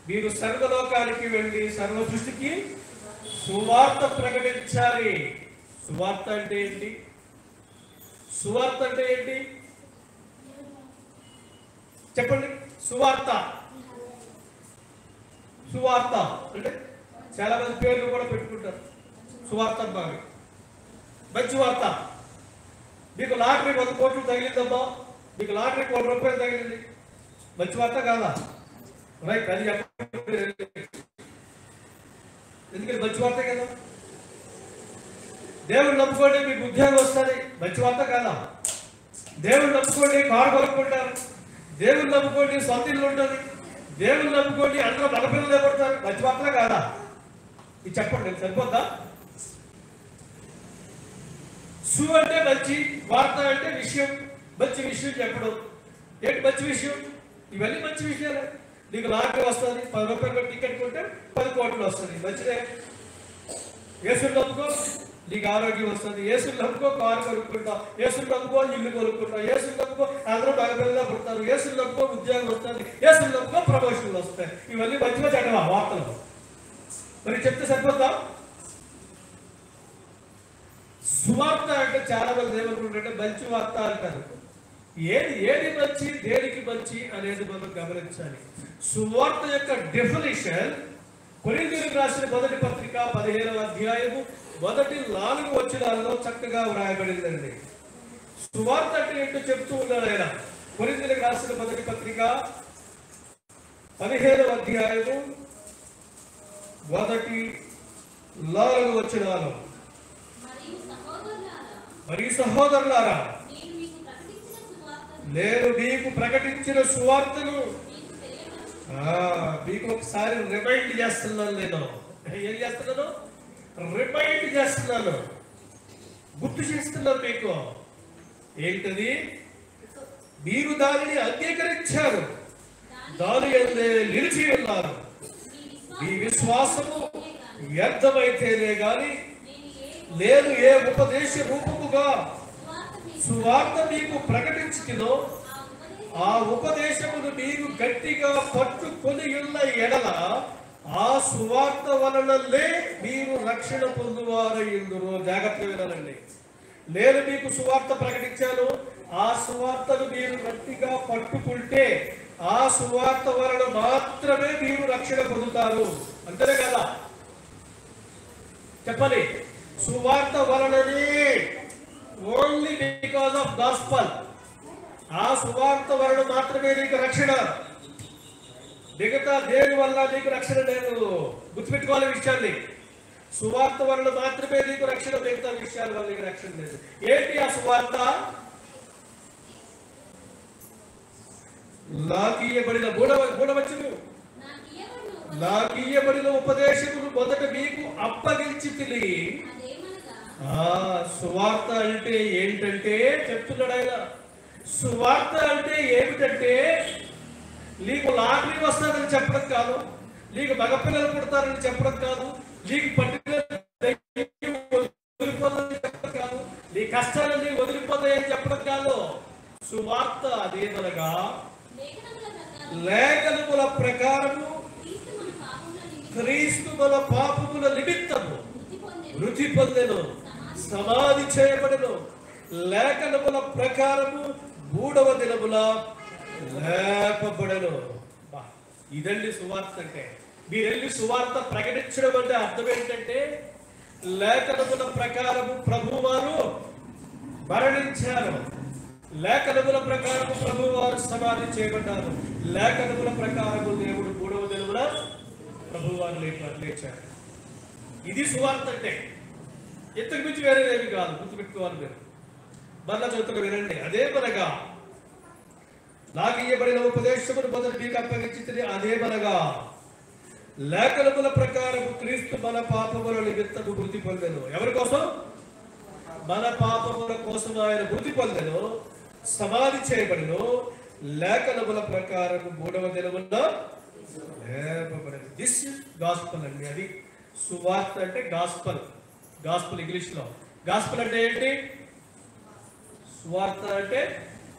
మీరు సర్వలోకానికి వెళ్ళి సర్వ సృష్టికి సువార్త ప్రకటించాలి. సువార్త అంటే ఏంటి? సువార్త అంటే ఏంటి చెప్పండి. సువార్త సువార్త అంటే చాలా మంది పేర్లు కూడా పెట్టుకుంటారు. సువార్త బాగా మంచి వార్త. మీకు లాటరీ 100 కోట్లు తగిలిందమ్మా, మీకు లాటరీ 1 కోటి రూపాయలు తగిలింది, మంచి వార్త కాదా? రైట్, అది ఎందుకంటే మంచి వార్త కదా. దేవుడు నమ్ముకోండి మీకు ఉద్యోగం వస్తుంది, మంచి వార్త కాదా? దేవుడు నమ్ముకోండి కారు కొనుక్కుంటారు, దేవుడు నమ్ముకోండి సొంత ఇల్లు ఉంటుంది, దేవుడు నమ్ముకోండి అందరూ మగపిల్లలు పడతారు, మంచి వార్త కాదా? ఇది చెప్పండి, సరిపోద్దా? సు అంటే మంచి, వార్త అంటే విషయం, మంచి విషయం చెప్పడం. ఏంటి మంచి విషయం? ఇవన్నీ మంచి విషయాలు. నీకు లాటరీ వస్తుంది, 10 రూపాయలు టికెట్ కొంటే 10 కోట్లు వస్తుంది, మంచిదే. యేసుని నమ్ముకో, నీకు ఆరోగ్యం వస్తుంది. యేసుని నమ్ముకో, కారు కొనుక్కుంటావు. యేసుని నమ్ముకో, ఇల్లు కొనుక్కుంటావు. యేసుని నమ్ముకో, అందరూ మగపిల్లలా పుడతారు. యేసుని నమ్ముకో, ఉద్యోగం వస్తుంది. యేసుని నమ్ముకో, ప్రమోషన్లు వస్తాయి. ఇవన్నీ మంచిగా చదవా వార్తలు. మరి చెప్తే సరిపోతా? సువార్త అంటే చాలా మంది ఏమనుకుంటుంటే మంచి వార్త అంటారు. ఏది మంచి, దేనికి మంచి అనేది మనం గమనించాలి. సువార్త యొక్క డెఫినిషన్ కొరింథీయులకు రాసిన మొదటి పత్రిక 15వ అధ్యాయము మొదటి 4 వచనాల్లో చక్కగా వ్రాయబడిందండి. సువార్త అంటే ఏంటో చెప్తూ ఉన్నాడు ఆయన. కొరింథీయులకు రాసిన మొదటి పత్రిక 15వ అధ్యాయము మొదటి 4 వచనాలు. మరియు సహోదరులారా, నేను మీకు ప్రకటించిన సువార్తను మీకు ఒకసారి రిమైండ్ చేస్తున్నాను. నేను ఏం చేస్తున్నాను? రిమైండ్ చేస్తున్నాను, గుర్తు చేస్తున్నాను మీకు. ఏంటది? మీరు దానిని అంగీకరించారు, దాని యందే నిలిచి ఉన్నారు. మీ విశ్వాసము వ్యర్థమైతేనే గాని నేను ఏ ఉపదేశ రూపముగా సువార్త మీకు ప్రకటించుకునో ఆ ఉపదేశమును మీరు గట్టిగా పట్టుకొని ఉన్న ఎడల ఆ సువార్త వలనలే మీరు రక్షణ పొందువారయ్యుందురు. జాగ్రత్త వినాలండి. నేను మీకు సువార్త ప్రకటించాను, ఆ సువార్తను మీరు గట్టిగా పట్టుకుంటే ఆ సువార్త వలన మాత్రమే మీరు రక్షణ పొందుతారు. అంతేనే కదా? చెప్పండి. సువార్త వలననే, ఓన్లీ బికాజ్ ఆఫ్ గాస్పల్. ఆ సువార్త వలన మాత్రమే నీకు రక్షణ. మిగతా దేని వల్ల నీకు రక్షణ లేదు. గుర్తుపెట్టుకోవాలి విషయాన్ని. సువార్త వలన మాత్రమే నీకు రక్షణ, మిగతా విషయాల వల్ల నీకు రక్షణ లేదు. ఏంటి ఆ సువార్త? నాకీయబడిన మూడవచనం, నాకీయబడిన ఉపదేశమును మొదట మీకు అప్పగించి తిని. సువార్త అంటే ఏంటంటే చెప్తున్నాడు ఆయన. సువార్త అంటే ఏమిటంటే నీకు లాటరీ వస్తుందని చెప్పడం కాదు, నీకు మగపిల్లలు పుడతారని చెప్పడం కాదు, నీకు పట్టిన వదిలిపోతాయని చెప్పడం కాదు, నీ కష్టాలన్నీ వదిలిపోతాయని చెప్పడం కాదు. సువార్త అదేమనగా లేఖనముల ప్రకారము క్రీస్తు మన పాపముల నిమిత్తము మృతి పొందెను, సమాధి చేయబడెను, లేఖనముల ప్రకారము 3వ దినమున లేపబడెను. ఇదండి సువార్త అంటే. మీరెళ్ళి సువార్త ప్రకటించడం అంటే అర్థం ఏంటంటే లేఖనముల ప్రకారము ప్రభువారు మరణించారు, లేఖనముల ప్రకారము ప్రభువారు సమాధి చేయబడ్డారు, లేఖనముల ప్రకారము దేవుడు 3వ దినమున ప్రభువారు లేచారు. ఇది సువార్త అంటే. ఇంతకు మించి వేరేదేమి కాదు. గుర్తుపెట్టుకోవాలి మీరు. మళ్ళా చదువుతున్న వినండి. అదే మనగా నాకు ఇయ్యబడిన ఉపదేశమును మొదటి మీకు అప్పగించి అదే మనగా లేఖనముల ప్రకారము క్రీస్తు మన పాపముల నిమిత్తము మృతి పొందెను. ఎవరి కోసం? మన పాపముల కోసం ఆయన మృతి పొందెను, సమాధి చేయబడెను, లేఖనముల ప్రకారము 3వ దినమున లేపబడెను. దిస్ ఇస్ గాస్పల్ అండి. అది సువార్త అంటే గాస్పల్. గాస్పల్ ఇంగ్లీష్ లో. గాస్పల్ అంటే ఏంటి? సువార్త అంటే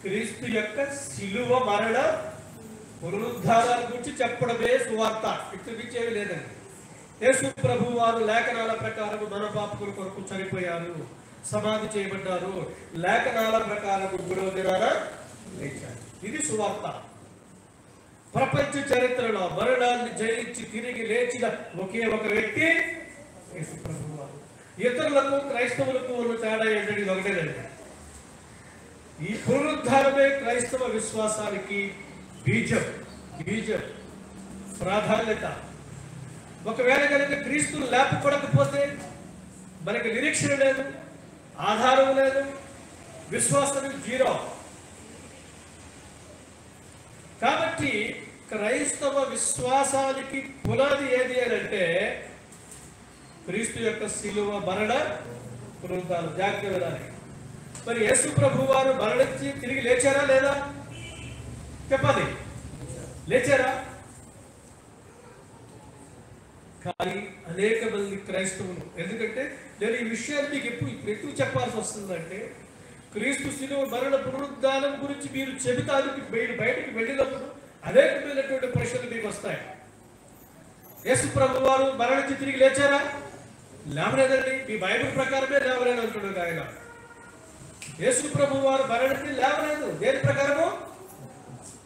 క్రీస్తు యొక్క శిలువ మరణ పునరుద్ధానాన్ని గురించి చెప్పడమే సువార్త, ఇచ్చేవి లేదండి. యేసు ప్రభు వారు లేఖనాల ప్రకారం మన పాపకుల కొరకు చనిపోయారు, సమాధి చేయబడ్డారు, లేఖనాల ప్రకారం 3వ దినాన లేచారు. ఇది సువార్త. ప్రపంచ చరిత్రలో మరణాన్ని జయించి తిరిగి లేచిన ఒకే ఒక వ్యక్తి యేసు ప్రభు వారు. ఇతరులకు క్రైస్తవులకు ఉన్న తేడా ఏంటంటే ఇది ఒకటేనండి. ఈ పునరుద్ధానమే క్రైస్తవ విశ్వాసానికి బీజం ప్రాధాన్యత. ఒకవేళ కనుక క్రీస్తులు లేపబడకపోతే మనకి నిరీక్షణ లేదు, ఆధారం లేదు, విశ్వాసం 0. కాబట్టి క్రైస్తవ విశ్వాసానికి పునాది ఏది అని అంటే క్రీస్తు యొక్క శిలువ మరణ పునరుద్ధానం. జాగ్రత్త వినాలి. మరి యేసు ప్రభు వారు మరణించి తిరిగి లేచారా లేదా చెప్పాలి. లేచారా? కానీ అనేక మంది క్రైస్తవులు, ఎందుకంటే నేను ఈ విషయాన్ని మీకు ఎప్పుడు చెప్పాల్సి వస్తుందంటే, క్రీస్తు శిలువ మరణ పునరుద్ధానం గురించి మీరు చెబుతానికి బయటికి వెళ్ళినప్పుడు అనేకమైనటువంటి ప్రశ్నలు మీకు వస్తాయి. యేసు ప్రభు వారు మరణించి తిరిగి లేచారా? లేవలేదండి. మీ బైబిల్ ప్రకారమే లేవలేదు అంటున్నాడు ఆయన. యేసు ప్రభు వారు మరణించి లేవలేదు. దేని ప్రకారము?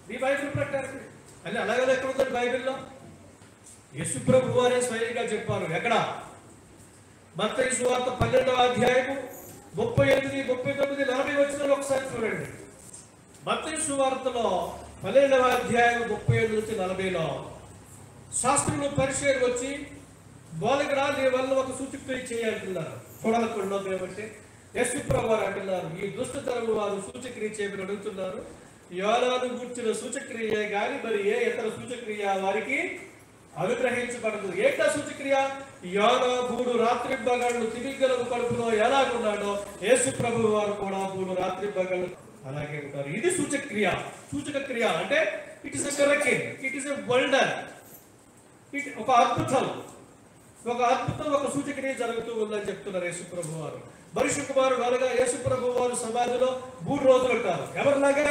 మీ బైబిల్ ప్రకారమే. అని అలాగే ఎక్కడ ఉందండి బైబిల్లో? యేసు ప్రభు వారే స్వయంగా చెప్పారు. ఎక్కడ? మత్తయి సువార్త 12వ అధ్యాయము 38, 39, 40 వచనాలు ఒకసారి చూడండి. మత్తయి సువార్తలో 12వ అధ్యాయం 37 నుంచి 40లో శాస్త్రులు పరిచయం వచ్చి బోధకుడా నీ వల్ల ఒక సూచక్రియ చేయాలంటున్నారు. చూడాలనుకున్నాం ఏమంటే యేసు ప్రభు వారు అంటున్నారు, ఈ దుష్టతరం వారు సూచక్రియ చేయమని అడుగుతున్నారు. యోనాను గూర్చిన సూచక్రియ కానీ మరి ఏ ఇతర సూచక్రియ వారికి అనుగ్రహించబడదు. ఏంటా సూచక్రియ? యోనా 3 రాత్రింబగళ్ళు తిమింగలము కడుపులో ఎలాగున్నాడో యేసు ప్రభు వారు కూడా 3 రాత్రింబగళ్ళు అలాగే ఉంటారు. ఇది సూచక్రియ. సూచక క్రియ అంటే it is a miracle, it is a wonder. ఒక అద్భుతం, ఒక సూచక్రియ జరుగుతూ ఉందని చెప్తున్నారు యేసు ప్రభు వారు. మనిషి కుమారుడు అనగా యేసు ప్రభు వారు సమాధిలో 3 రోజులు ఉంటారు. ఎవరిలాగా?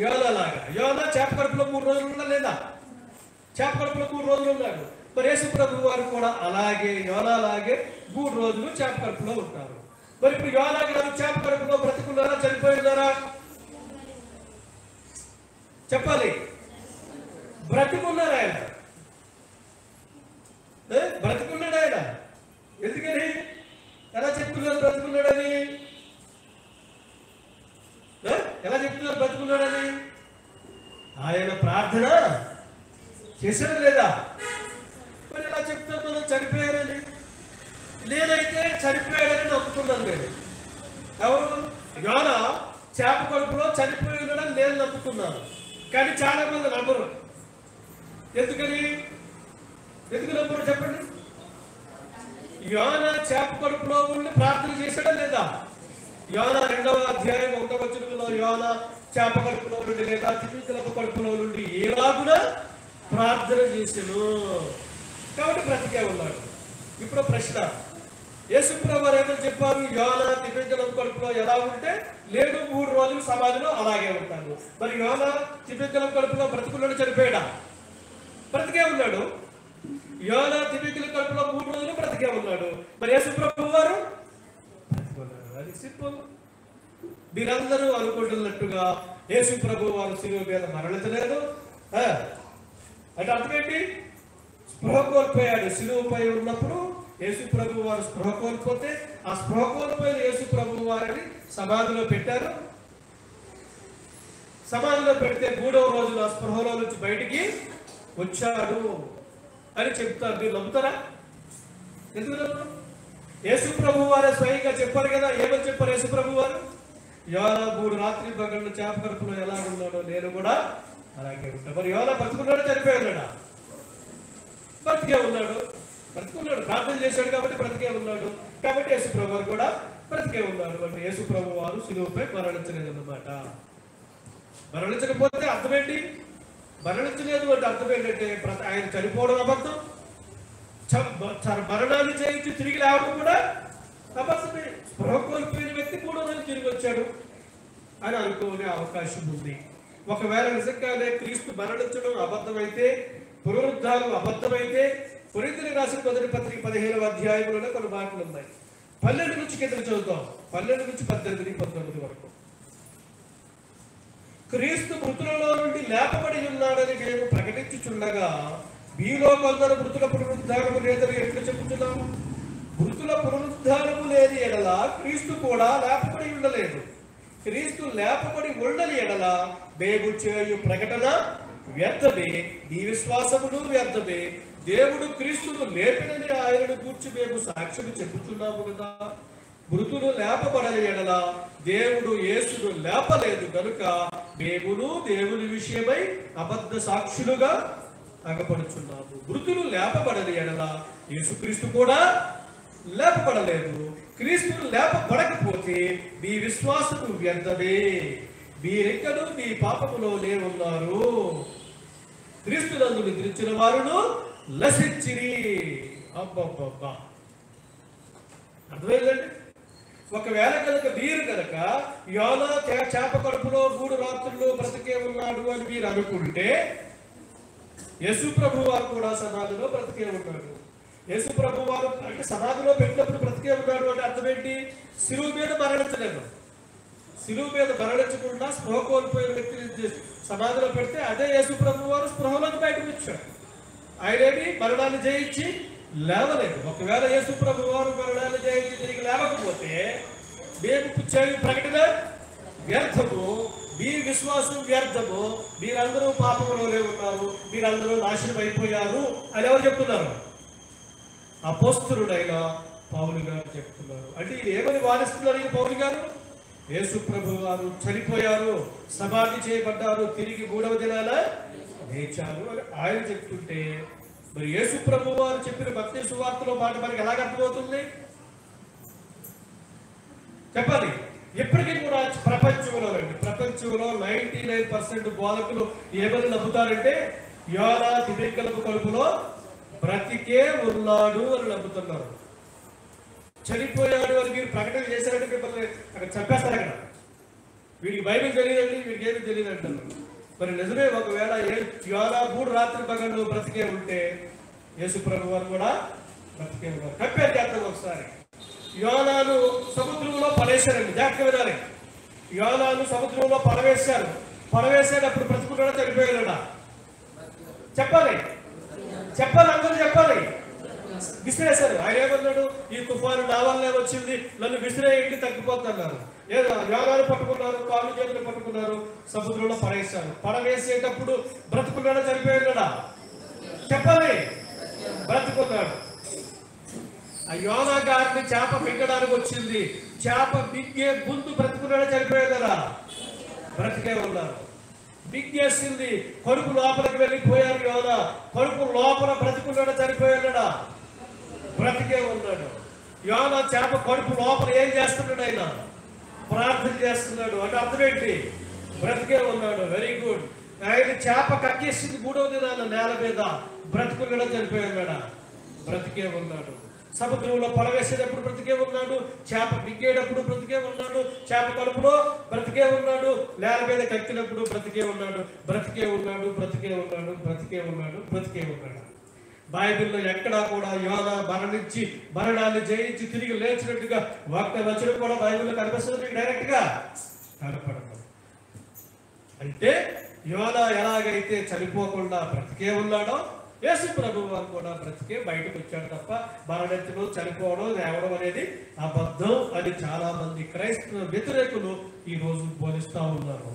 యోనా లాగా. యోనా చేప కడుపులో 3 రోజులు ఉన్నా లేదా? చేప కడుపులో 3 రోజులు ఉన్నాడు. మరి యేసు ప్రభు వారు కూడా అలాగే యోనా లాగే 3 రోజులు చేప కడుపులో ఉంటారు. మరి ఇప్పుడు యోనా గారు చేప కడుపులో బ్రతుకున్నారా చనిపోయినారా చెప్పాలి? బ్రతుకున్నారు ఆయన. బ్రతుకున్నాడు ఆయన. ఎందుకని? ఎలా చెప్తున్నారు బ్రతుకున్నాడని? ఎలా చెప్తున్నారు బ్రతుకున్నాడని? ఆయన ప్రార్థన చేశాడు లేదా? మరి ఎలా చెప్తున్నారు చనిపోయారని? లేదైతే చనిపోయాడని నమ్ముతున్నాను నేను. ఎవరు? యోనా చేప కడుపులో చనిపోయి ఉన్నాడని నేను నమ్ముతున్నాను. కానీ చాలా మంది నమ్మరు. ఎందుకు నమ్మరు చెప్పండి? యోనా చేప కడుపులో ఉండి ప్రార్థన చేశాడా లేదా? యోనా 2వ అధ్యాయం 1వ వచనంలో యోనా చేప కడుపులో నుండి లేదా తిమింగలపు కడుపులో నుండి ఏలాగున ప్రార్థన చేశాను కాబట్టి బ్రతికే ఉన్నాడు. ఇప్పుడు ప్రశ్న, యేసు ప్రభు వారు ఏమని చెప్పారు? యోనా తిమింగలపు కడుపులో ఎలా ఉంటే లేడు 3 రోజులు సమాధిలో అలాగే ఉంటాడు. మరి యోనా తిమింగలపు కడుపులో బ్రతుకున్నాడు చనిపోయాడా? బ్రతికే ఉన్నాడు. యోనా తిమింగలపు కడుపులో 3 రోజులు బ్రతికే ఉన్నాడు. మరి యేసు ప్రభు వారు అది సింపుల్. మీరందరూ అనుకుంటున్నట్టుగా యేసు ప్రభు వారు శిలువ మీద మరణించలేదు అంటే అర్థం ఏంటి? స్పృహ కోల్పోయాడు. శిలువపై ఉన్నప్పుడు యేసు ప్రభు వారు స్పృహ కోల్పోతే ఆ స్పృహ కోల్పోయిన యేసు ప్రభు వారిని సమాధిలో పెట్టారు. సమాధిలో పెడితే 3వ రోజున ఆ స్పృహలో నుంచి బయటికి వచ్చాడు అని చెప్తారు. మీరు నమ్ముతారా? ఎందుకు నమ్మరు? యేసు ప్రభు వారే స్వయంగా చెప్పారు కదా. ఏమని చెప్పారు యేసు ప్రభు వారు? యోనా 3 రాత్రి పగళ్ళు చేప కడుపులో ఎలా ఉన్నాడో నేను కూడా అలాగే ఉంటా. మరి యోనా బ్రతుకున్నాడు చనిపోయాడా? బ్రతికే ఉన్నాడు. ప్రార్థన చేశాడు కాబట్టి బ్రతికే ఉన్నాడు. కాబట్టి యేసు ప్రభు వారు కూడా బ్రతికే ఉన్నాడు. అంటే యేసు ప్రభు వారు శిలువపై మరణించలేదు అన్నమాట. మరణించకపోతే అర్థం ఏంటి? మరణించలేదు అంటే అర్థం ఏంటంటే ఆయన చనిపోవడం అబద్ధం, మరణాన్ని చేయించి తిరిగి లేవడం కూడా అబద్ధమే. స్పృహ కోల్పోయిన వ్యక్తి 3వ రోజు తిరిగి వచ్చాడు అని అనుకునే అవకాశం ఉంది. ఒకవేళ నిజంగానే క్రీస్తు మరణించడం అబద్ధమైతే, పునరుద్ధానం అబద్ధమైతే, కొరింథీయులకు రాసిన మొదటి పత్రిక 15వ అధ్యాయంలోనే కొన్ని మాటలు ఉన్నాయి. 12 నుంచి కింద చదువుతాం. 12 నుంచి 18, 19 వరకు. క్రీస్తు మృతులలో నుండి లేపబడి ఉన్నాడని మేము ప్రకటించుచుండగా మీలో కొందరు మృతుల పునరుద్ధానము లేదని ఎట్లు చెబుతున్నాము? మృతుల పునరుద్ధానము లేని ఎడల క్రీస్తు కూడా లేపబడి ఉండలేదు. క్రీస్తు లేపబడి ఉండని ఎడల మేము చేయు ప్రకటన వ్యర్థమే, నీ విశ్వాసమును వ్యర్థమే. దేవుడు క్రీస్తును లేపినని ఆయనను గూర్చి మేము సాక్ష్యం చెబుతున్నాము కదా. మృతులు లేపబడని ఎడల దేవుడు యేసును లేపలేదు కనుక మేమును దేవుని విషయమై అబద్ధ సాక్షులుగా అగపడుచున్నాము. మృతులు లేపబడని ఎడల యేసుక్రీస్తు కూడా లేపబడలేదు. క్రీస్తును లేపబడకపోతే మీ విశ్వాసము వ్యర్థమే, మీరెక్కడూ మీ పాపములోనే ఉన్నారు. క్రీస్తునందు నిద్రించిన వారును నశించిరి. అబ్బబ్బబ్బా, అర్థమైందండి? ఒకవేళ కనుక మీరు కనుక యోనా చేప కడుపులో 3 రాత్రుల్లో బ్రతికే ఉన్నాడు అని మీరు అనుకుంటే, యేసు ప్రభు వారు కూడా సమాధిలో బ్రతికే ఉన్నాడు. యేసు ప్రభు వారు అంటే సమాధిలో పెట్టినప్పుడు బ్రతికే ఉన్నాడు అంటే అర్థం ఏంటి? శిలువ మీద మరణించలేదు. శిలువ మీద మరణించకుండా స్పృహ కోల్పోయిన వ్యక్తిని సమాధిలో పెడితే అదే యేసు ప్రభు వారు స్పృహలోకి బయటకు వచ్చాడు. ఆయనేమి మరణాన్ని జయించి లేవలేదు. ఒకవేళ యేసు ప్రభు వారు మరణాన్ని జయించి తిరిగి లేవకపోతే మేము చేయు ప్రకటన వ్యర్థము, మీ విశ్వాసం వ్యర్థము, మీరందరూ పాపంలోనే ఉన్నారు, మీరందరూ నాశనం అయిపోయారు అని ఎవరు చెప్తున్నారు? అపోస్తలుడైన పౌలు గారు చెప్తున్నారు. అంటే ఇది ఏమని వాదిస్తున్నారు ఈ పౌలు గారు? యేసు ప్రభు వారు చనిపోయారు, సమాధి చేయబడ్డారు, తిరిగి 3వ దినాన లేచారు అని ఆయన చెప్తుంటే, మరి యేసు ప్రభు వారు చెప్పిన మత్తయి సువార్తలో మాట మనకి ఎలాగ అర్థమవుతుంది చెప్పాలి? ఎప్పటికీ కూడా ప్రపంచంలో 99% బోధకులు ఏమని నమ్ముతారంటే యోనా దివ్యంకలపు కడుపులో బ్రతికే ఉన్నాడు అని నమ్ముతున్నారు. చనిపోయాడు అని మీరు ప్రకటన చేశారంటే మిమ్మల్ని అక్కడ చంపేస్తారు. అక్కడ వీడికి బైబిల్ తెలియదండి, వీడికి ఏమి తెలియదు అంటారు. మరి నిజమే, ఒకవేళ యోనా 3 రాత్రి పగళ్ళు బ్రతికే ఉంటే యేసు ప్రభు వారు కూడా బ్రతికే ఉన్నారు. కంపేర్ చేద్దాం ఒకసారి. యోనాను సముద్రంలో పడేశారండి, జాగ్రత్త వినాలి. యోనాను సముద్రంలో పడవేశారు. పడవేసేటప్పుడు బ్రతుకున్నాడా చనిపోయాడా? చెప్పాలి, అందరూ చెప్పాలి. విసిరేశారు. ఆయన ఏమన్నాడు? ఈ తుఫాను నా వల్లే వచ్చింది, నన్ను విసిరేయండి తగ్గిపోతున్నారు. ఏదో యోనాను పట్టుకున్నారు, కాళ్ళు చేతులు పట్టుకున్నారు, సముద్రంలో పడవేశారు. పడవేసేటప్పుడు బ్రతుకున్నాడా చనిపోయాడా? చెప్పాలి, బ్రతుకున్నాడు. ఆ యోనా గారిని చేప మింగడానికి వచ్చింది. చేప మింగే ముందు బ్రతుకున్నాడా చనిపోయాడా? బ్రతికే ఉన్నారు. మింగేసింది, కడుపు లోపలికి వెళ్ళిపోయారు. యోనా కడుపు లోపల బ్రతుకున్నాడా చనిపోయాడా? బ్రతికే ఉన్నాడు. యోనా చేప కడుపు లోపల ఏం చేస్తున్నాడు? ఆయన ప్రార్థన చేస్తున్నాడు. అంటే అర్థం ఏంటి? బ్రతికే ఉన్నాడు. Very good. ఆయన చేప కక్కేసింది 3వ దినాన నేల మీద. బ్రతుకున్నాడా చనిపోయాడా? బ్రతికే ఉన్నాడు. సముద్రంలో పడవేసేటప్పుడు బ్రతికే ఉన్నాడు, చేప మింగేటప్పుడు బ్రతికే ఉన్నాడు, చేప కడుపులో బ్రతికే ఉన్నాడు, నేల మీద కక్కినప్పుడు బ్రతికే ఉన్నాడు, బ్రతికే ఉన్నాడు, బ్రతికే ఉన్నాడు, బ్రతికే ఉన్నాడు, బ్రతికే ఉన్నాడు. బైబిల్లో ఎక్కడా కూడా యోనా మరణాన్ని జయించి తిరిగి లేచినట్టుగా ఒక్క వచనం కూడా బైబిల్లో కనిపిస్తుంది మీకు డైరెక్ట్ గా కనపడదు. అంటే యోనా ఎలాగైతే చనిపోకుండా బ్రతికే ఉన్నాడో యేసు ప్రభు వారు కూడా బ్రతికే బయటకు వచ్చాడు తప్ప మరణించడం, చనిపోవడం, లేవడం అనేది అబద్ధం అని చాలా మంది క్రైస్తవ వ్యతిరేకులు ఈ రోజు బోధిస్తా ఉన్నారు.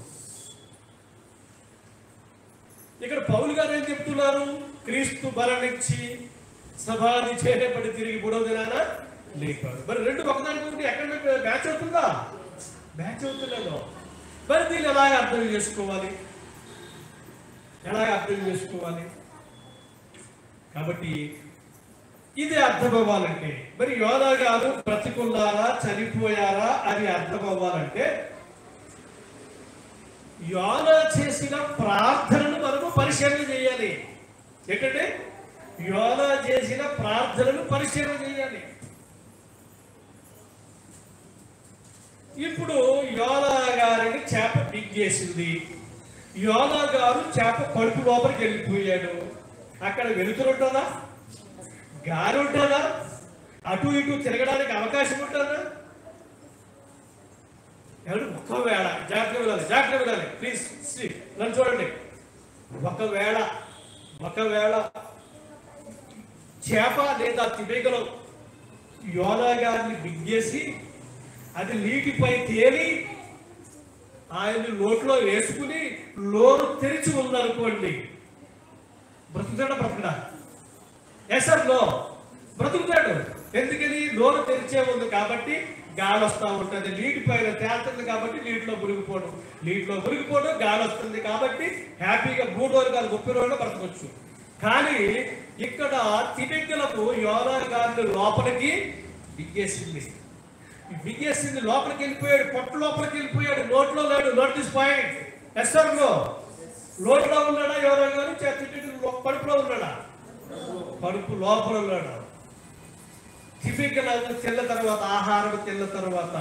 ఇక్కడ పౌలు గారు ఏం చెప్తున్నారు? క్రీస్తు మరణించి సమాధి చేయబడి తిరిగి 3వ దినాన లేపాడు. మరి రెండు ఒకదానికి ఒకటి ఎక్కడ మ్యాచ్ అవుతుందా? మ్యాచ్ అవుతుందో. మరి దీన్ని ఎలాగ అర్థం చేసుకోవాలి? కాబట్టి ఇది అర్థం అవ్వాలంటే, మరి యోనా గారు బ్రతికున్నారా చనిపోయారా అని అర్థం అవ్వాలంటే యోనా చేసిన ప్రార్థనను మనము పరిశీలన చేయాలి. ఏంటంటే యోనా చేసిన ప్రార్థనను పరిశీలన చేయాలి. ఇప్పుడు యోనా గారిని చేప మింగేసింది. యోనా గారు చేప కడుపు లోపలికి వెళ్ళిపోయాడు. అక్కడ వెలుతురుంటుందా, గాలి ఉంటుందా, అటు ఇటు తిరగడానికి అవకాశం ఉంటుందా? ఎవరు ఒకవేళ జాగ్రత్త వినాలి ప్లీజ్, నన్ను చూడండి. ఒకవేళ చేప లేదా తిమింగలం యోనా గారిని మింగేసి అది నీటిపై తేలి ఆయన్ని నోట్లో వేసుకుని నోరు తెరిచి ఉందనుకోండి, బ్రతుకుతాడా? ఎసర్లో బ్రతుకుతాడు. ఎందుకని? నోరు తెరిచే ఉంది కాబట్టి గాలి వస్తూ ఉంటుంది, నీటిపైన తేలుతుంది కాబట్టి నీటిలో మునిగిపోవడం గాలి వస్తుంది కాబట్టి హ్యాపీగా 3 రోజులు కాదు 30 రోజులు బ్రతకొచ్చు. కానీ ఇక్కడ తిమింగలము యోనా గారిని లోపలికి బిగ్గేసింది, లోపలికి వెళ్ళిపోయాడు, పొట్ట లోపలికి వెళ్ళిపోయాడు, నోట్లో లేడు. Note this point. ఎస్ఆర్లో నోట్లో ఉన్నాడా యోనా గారు? కడుపులో ఉన్నాడా? కడుపు లోపల ఉన్నాడా? తిమింగలాలు తిన్న తర్వాత, ఆహారం తిన్న తర్వాత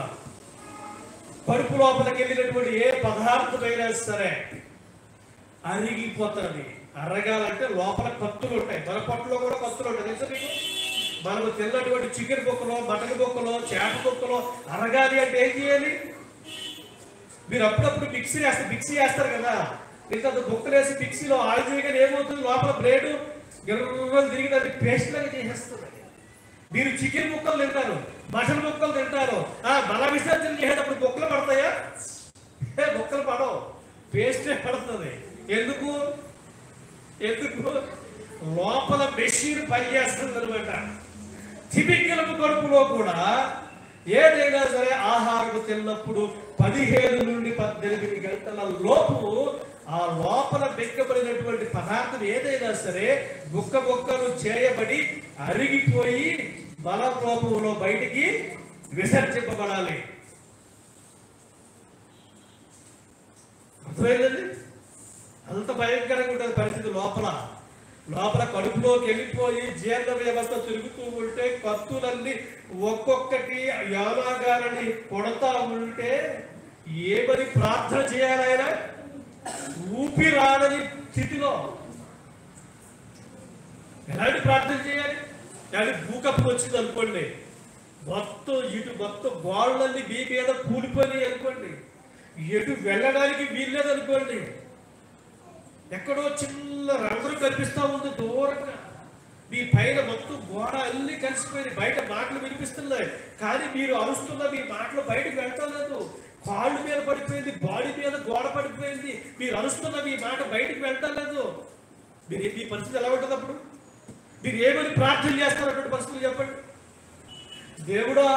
కడుపు లోపలికి వెళ్ళినటువంటి ఏ పదార్థమైనా సరే అరిగిపోతుంది. అరగాలంటే లోపల కత్తులు ఉంటాయి. మన పొట్టలో కూడా కత్తులు ఉంటాయి. తెలుసా మీకు? మనకు తిన్నటువంటి చికెన్ బొక్కలో, మటన్ బొక్కలో, చేప బొక్కలో అరగాలి అంటే ఏం చేయాలి? మీరు అప్పుడప్పుడు మిక్సీ వేస్తారు కదా, ఇంత బొక్కలు వేసి మిక్సీలో ఆయిల్ చేయగానే ఏమవుతుంది? లోపల బ్లేడ్ గిర్రలు తిరిగి దాన్ని పేస్ట్ లాగా చేసేస్తుంది. మీరు చికెన్ ముక్కలు తింటారు, మటన్ ముక్కలు తింటారు, బల విసర్జన చేసేటప్పుడు బొక్కలు పడతాయా? బొక్కలు పడవు, పేస్టే పడుతుంది. ఎందుకు? లోపల మెషిన్ పనిచేస్తుంది అనమాట. తిమింగలము కడుపులో కూడా ఏదైనా సరే ఆహారం తిన్నప్పుడు 15 నుండి 18 గంటల లోపు ఆ లోపల బెక్కబడినటువంటి పదార్థం ఏదైనా సరే బొక్కలు చేయబడి అరిగిపోయి బల రూపంలో బయటికి విసర్జింపబడాలి. అర్థమైందండి? అంత భయంకరంగా ఉంటుంది పరిస్థితి. లోపల కడుపులోకి వెళ్ళిపోయి జీర్ణ వ్యవస్థ తిరుగుతూ ఉంటే కత్తులన్నీ ఒక్కొక్కటి యోనా గారిని కొడతా ఉంటే ఏమని ప్రార్థన చేయాలి? ఆయన ఊపిరాడని స్థితిలో ఎలాంటి ప్రార్థన చేయాలి? కానీ భూకంపం వచ్చింది అనుకోండి, మొత్తం గోడలన్నీ మీ మీద కూలిపోయి అనుకోండి, ఎటు వెళ్ళడానికి వీల్లేదు అనుకోండి, ఎక్కడో చిన్న రంగులు కనిపిస్తా ఉంది దూరంగా, మీ పైన మొత్తం గోడ అన్ని కలిసిపోయింది, బయట మాటలు వినిపిస్తున్నాయి కానీ మీరు అరుస్తున్న మీ మాటలు బయటకు వెళ్తలేదు. కాళ్ళు మీద పడిపోయింది, బాడీ మీద గోడ పడిపోయింది, మీరు అరుస్తున్న మీ మాట బయటకు వెళ్తలేదు. మీ పరిస్థితి ఎలా ఉంటుంది? అప్పుడు మీరు ఏమని ప్రార్థన చేస్తారు? అటువంటి పరిస్థితులు చెప్పండి. దేవుడా,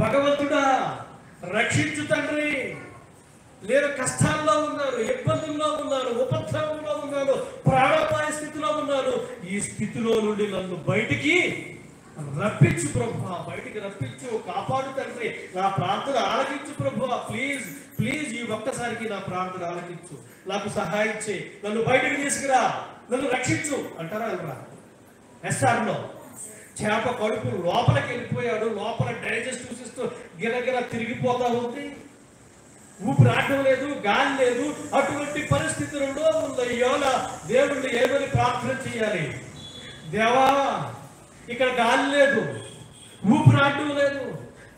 భగవంతుడా, రక్షించు తండ్రి, నేను కష్టాల్లో ఉన్నాను, ఇబ్బందుల్లో ఉన్నాను, ఉపద్రవంలో ఉన్నాను, ప్రాణాపాయ స్థితిలో ఉన్నాను, ఈ స్థితిలో నుండి నన్ను బయటికి రప్పించు ప్రభువా, బయటికి రప్పించు, కాపాడు తండ్రి, నా ప్రార్థన ఆలకించు ప్రభువా, ప్లీజ్ ఈ ఒక్కసారికి నా ప్రార్థన ఆలకించు, నాకు సహాయం చేయి, నన్ను బయటికి తీసుకురా, నన్ను రక్షించు అంటారా? వెళ్ళరా? ఎస్ఆర్లో చేప కడుపు లోపలికి వెళ్ళిపోయాడు, లోపల డైజెస్టివ్ సిస్టమ్ గిరగిర తిరిగిపోతా ఉంది, ఊపిరి ఆడటం లేదు, గాలి లేదు. అటువంటి పరిస్థితులలో ఉన్న యోనా దేవుణ్ణి ఏమని ప్రార్థన చేయాలి? దేవా, ఇక్కడ గాలి లేదు, ఊపిరి ఆడటం లేదు,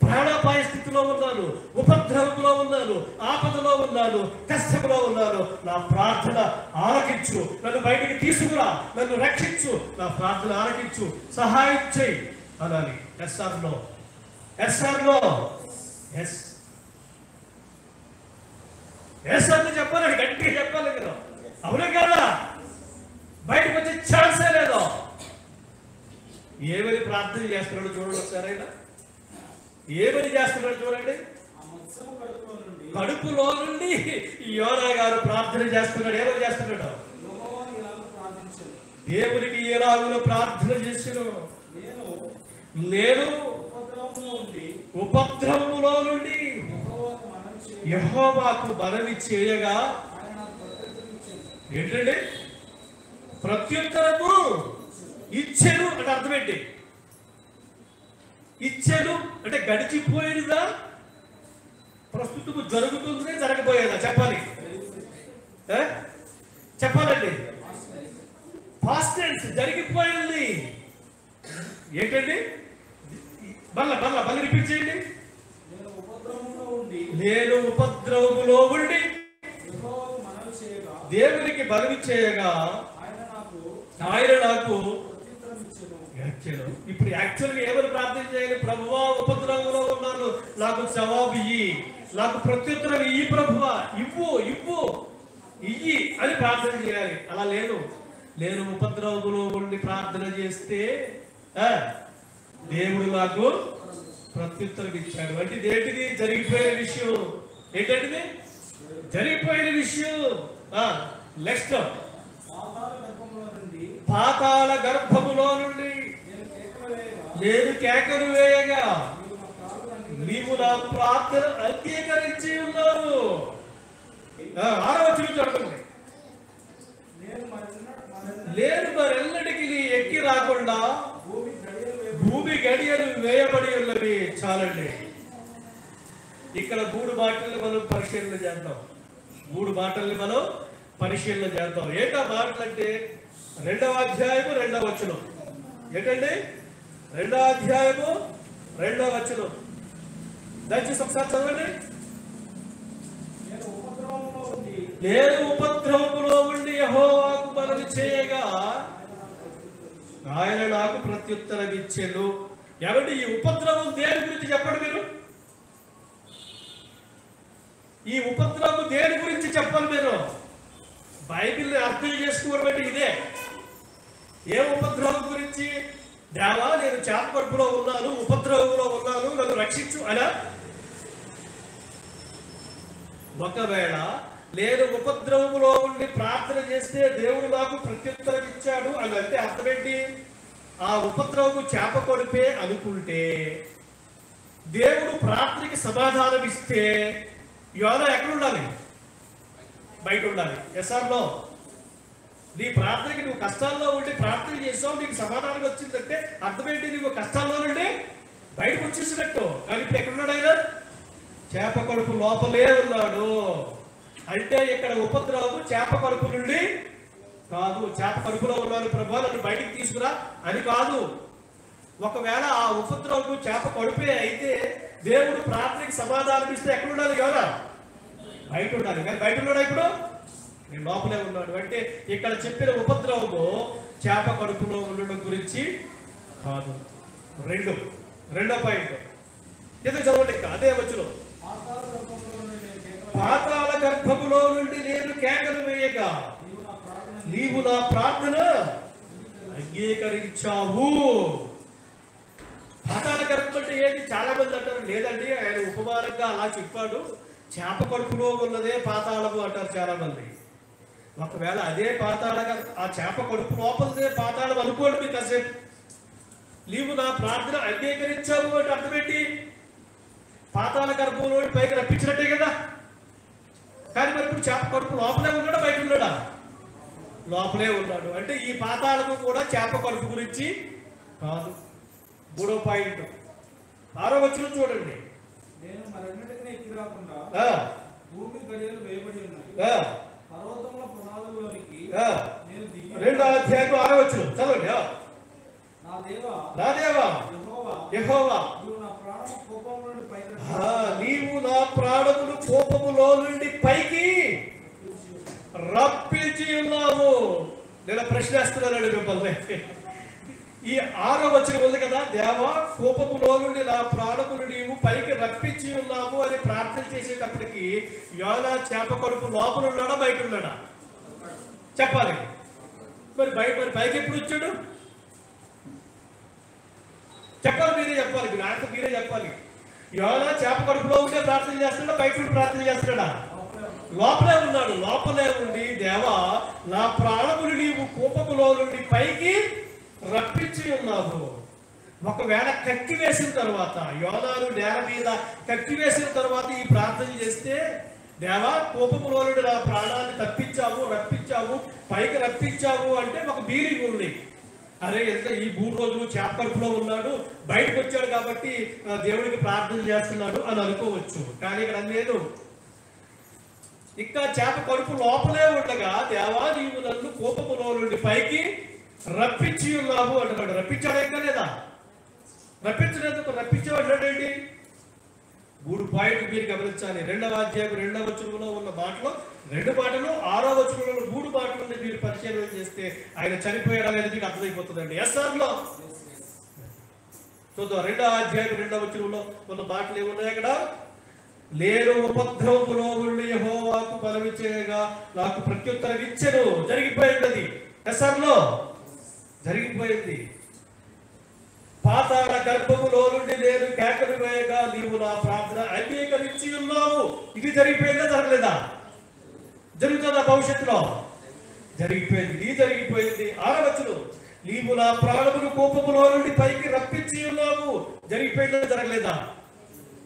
ప్రాణాపాయ స్థితిలో ఉన్నాను, ఉపద్రవంలో ఉన్నాను, ఆపదలో ఉన్నాను, కష్టంలో ఉన్నాను, నా ప్రార్థన ఆలకించు, నన్ను బయటికి తీసుకురా, నన్ను రక్షించు, నా ప్రార్థన ఆలకించు, సహాయం చేయి అనాలి. ఎస్ఆర్లో అని చెప్పాలి, గట్టిగా చెప్పాలి కదా. అవునే కదా? బయటకు వచ్చే ఛాన్సే లేదు. ఏమని ప్రార్థన చేస్తున్నాడు చూడండి ఒకసారి. ఏమని చేస్తున్నాడు చూడండి. కడుపులో నుండి యోనా గారు ప్రార్థన చేస్తున్నాడు. ఏమని చేస్తున్నాడు? దేవునికి ఎలాగో ప్రార్థన చేసిన, నేను ఉపద్రవములో నుండి యెహోవాకు మనవి చేయగా ఏంటండి? ప్రత్యుత్తరము ఇచ్చెను అంటే అర్థం ఏంటి? ఇచ్చెను అంటే గడిచిపోయేదిదా, ప్రస్తుతము జరుగుతుందే, జరగబోయేదా? చెప్పాలి. చెప్పాలండి. పాస్ట్ టెన్స్ జరిగిపోయింది. ఏంటండి? మళ్ళీ రిపీట్ చేయండి. నేను ఉపద్రవములో ఉండి దేవునికి బలవి చేయగా ఆయన నాకు. ఇప్పుడు యాక్చువల్గా ఏమని ప్రార్థన చేయాలి? ప్రభువా, ఉపద్రవంలో ఉన్నాను, నాకు జవాబు ఇయ్యి, నాకు ప్రత్యుత్తరం ఇయ్యి ప్రభువా, ఇవ్వు ఇయ్యి అని ప్రార్థన చేయాలి. అలా నేను ఉపద్రవంలో ఉండి ప్రార్థన చేస్తే దేవుడు నాకు ప్రత్యుత్తరం ఇచ్చాడు. అంటే ఏంటిది? జరిగిపోయిన విషయం. ఏంటంటే జరిగిపోయిన విషయం. నెక్స్ట్, పాతాళ గర్భములో నుండి నేను కేకలు వేయగా నీవు నా ప్రార్థన అంగీకరించి ఉన్నావు. 6వ వచనం చూడండి. నేను మరెల్లడికి ఎక్కి రాకుండా భూమి గడియలు వేయబడి ఉన్నవి. చాలండి. ఇక్కడ 3 మాటలు మనం పరిశీలన చేద్దాం. 3 మాటల్ని మనం పరిశీలన చేద్దాం. ఏంటా మాటలు అంటే 2వ అధ్యాయము 2వ వచనం. ఏంటండి? 2వ అధ్యాయము 2వ వచనం. దయచేసి ఒకసారి చదవండి. నేను ఉపద్రవములో ఉండి యెహోవాకు మనవి చేయగా ఆయన నాకు ప్రత్యుత్తరం ఇచ్చెను. ఏమండి, ఈ ఉపద్రవం దేని గురించి చెప్పండి మీరు? ఈ ఉపద్రవం దేని గురించి చెప్పాలి మీరు? బైబిల్ని అర్థం చేసుకోవడం అంటే ఇదే. ఏ ఉపద్రవం గురించి? దేవా, నేను చేపకడుపులో ఉన్నాను, ఉపద్రవంలో ఉన్నాను, నన్ను రక్షించు అలా. ఒకవేళ నేను ఉపద్రవములో ఉండి ప్రార్థన చేస్తే దేవుడు నాకు ప్రత్యుత్తరం ఇచ్చాడు అని అంటే అర్థం ఏంటి? ఆ ఉపద్రవము చేపకొడిపే అనుకుంటే దేవుడు ప్రార్థనకి సమాధానం ఇస్తే యోనా ఎక్కడ ఉండాలి? బయట ఉండాలి. ఎస్ఆర్లో నీ ప్రార్థనకి నువ్వు కష్టాల్లో ఉండి ప్రార్థన చేసావు, నీకు సమాధానం వచ్చిందంటే అర్థం ఏంటి? నువ్వు కష్టాల్లో నుండి బయటకు వచ్చేసినట్టు. కానీ ఇప్పుడు ఎక్కడున్నాడు ఆయన? చేప కడుపు లోపలే ఉన్నాడు. అంటే ఇక్కడ ఉపద్రవము చేప కడుపు నుండి కాదు. చేప కడుపులో ఉన్నాను ప్రభు, నన్ను బయటికి తీసుకురా అని కాదు. ఒకవేళ ఆ ఉపద్రవము చేప కడుపే అయితే దేవుడు ప్రార్థనకి సమాధానం ఇస్తే ఎక్కడ ఉండాలి? కదా బయట ఉండాలి. కానీ బయట ఉన్నాడు ఇప్పుడు? నేను లోపలే ఉన్నాడు. అంటే ఇక్కడ చెప్పిన ఉపద్రవము చేప కడుపులో ఉండడం గురించి కాదు. రెండో పాయింట్ ఎందుకు చదవండి. అదే వచ్చును. పాతాళ గర్భములో నుండి నేను కేకలు వేయగా నీవు నా ప్రార్థన అంగీకరించావు. పాతాళ గర్భం అంటే ఏంటి? చాలా మంది అంటారు లేదండి, ఆయన ఉపమానంగా అలా చెప్పాడు, చేప కడుపులో ఉన్నదే పాతాళము అంటారు చాలా మంది. ఒకవేళ అదే పాతాళగా ఆ చేప కడుపు లోపలదే పాతాళం అనుకోండి. మీకు కాసేపు నీవు నా ప్రార్థన అంగీకరించావు అంటే అర్థం ఏంటి? పాతాళ గర్భంలో పైకి రప్పించినట్టే కదా. కానీ మరి ఇప్పుడు చేప కడుపు లోపలే ఉన్నాడా బయట ఉన్నాడా? లోపలే ఉన్నాడు. అంటే ఈ పాతాళము కూడా చేప కడుపు గురించి కాదు. 3వ పాయింట్ 6వ వచనం చూడండి. నేను మరెన్నటికీ ఎక్కి రాకుండా భూమి గడియలు వేయబడి ఉన్నాయి, పర్వతముల పునాదులలోనికి నేను దిగి. 2వ అధ్యాయం 6వ వచనం చదవండి. నా దేవా యెహోవా నీవు నా ప్రాణమును కోపములో నుండి పైకి రప్పించి ఉన్నావు. నేను ప్రశ్న వేస్తున్నానండి మిమ్మల్ని. ఈ 6వ వచనం ఉంది కదా, దేవా కోపములో నుండి నా ప్రాణమును నీవు పైకి రప్పించి ఉన్నావు అని ప్రార్థన చేసేటప్పటికి యోనా చేప కడుపు లోపల ఉన్నాడా బయట ఉన్నాడా? చెప్పాలి. మరి పైకి ఎప్పుడు వచ్చాడు? చెప్పాలి, మీరే చెప్పాలి. మీరే చెప్పాలి. యోనా చేప కడుపులో ఉంటే ప్రార్థన చేస్తున్నాడా బయట ఉండి ప్రార్థన చేస్తున్నాడా? లోపలే ఉన్నాడు. లోపలే ఉండి దేవా నా ప్రాణములు నీవు కోపములో నుండి పైకి రప్పించి ఉన్నావు. ఒకవేళ కక్కి వేసిన తర్వాత యోనాను నేల మీద కక్కి వేసిన తర్వాత ఈ ప్రార్థన చేస్తే దేవా కోపములో నుండి నా ప్రాణాన్ని తప్పించావు, రప్పించావు, పైకి రప్పించావు అంటే ఒక బీరింగ్ ఉంది. అరే ఎంత ఈ 3 రోజులు చేప కడుపులో ఉన్నాడు, బయటకు వచ్చాడు కాబట్టి దేవుడికి ప్రార్థన చేస్తున్నాడు అని అనుకోవచ్చు. కానీ ఇక్కడ లేదు. ఇంకా చేప కడుపు లోపలే ఉండగా దేవా నీవు నన్ను కోపములో నుండి పైకి రప్పించి ఉన్నావు అంటున్నాడు. రప్పించాడు ఇంకా లేదా? రప్పించలేదు. రప్పించేవాడు 3 పాయింట్లు మీరు గమనించాలి. 2వ అధ్యాయం 2వ వచనంలో ఉన్న మాటలో 2 మాటలు, 6వ వచనంలో 3 మాటలను మీరు పరిశీలన చేస్తే ఆయన చనిపోయాడు అనేది మీకు అర్థమైపోతుందండి. ఎస్ఆర్లో చూద్దాం. 2వ అధ్యాయం 2వ వచనంలో ఉన్న మాటలు ఏమున్నాయి అక్కడ? నేను ఉపద్రవములో ఉండి యెహోవాకు బలమి చేయగా నాకు ప్రత్యుత్తరం ఇచ్చెను. జరిగిపోయింది అది. ఎస్ఆర్లో జరిగిపోయింది. పాతాళ గర్భములో నుండి నేను కేకలు వేయగా నీవు నా ప్రార్థన అంగీకరించి ఉన్నావు. ఇది జరిగిపోయిందా? జరగలేదా? జరుగుతుందా భవిష్యత్తులో? జరిగిపోయింది. ఇది జరిగిపోయింది. 6వ వచనం, నీవు నా ప్రాణమును కోపములో నుండి పైకి రప్పించి ఉన్నావు. జరిగిపోయిందా? జరగలేదా?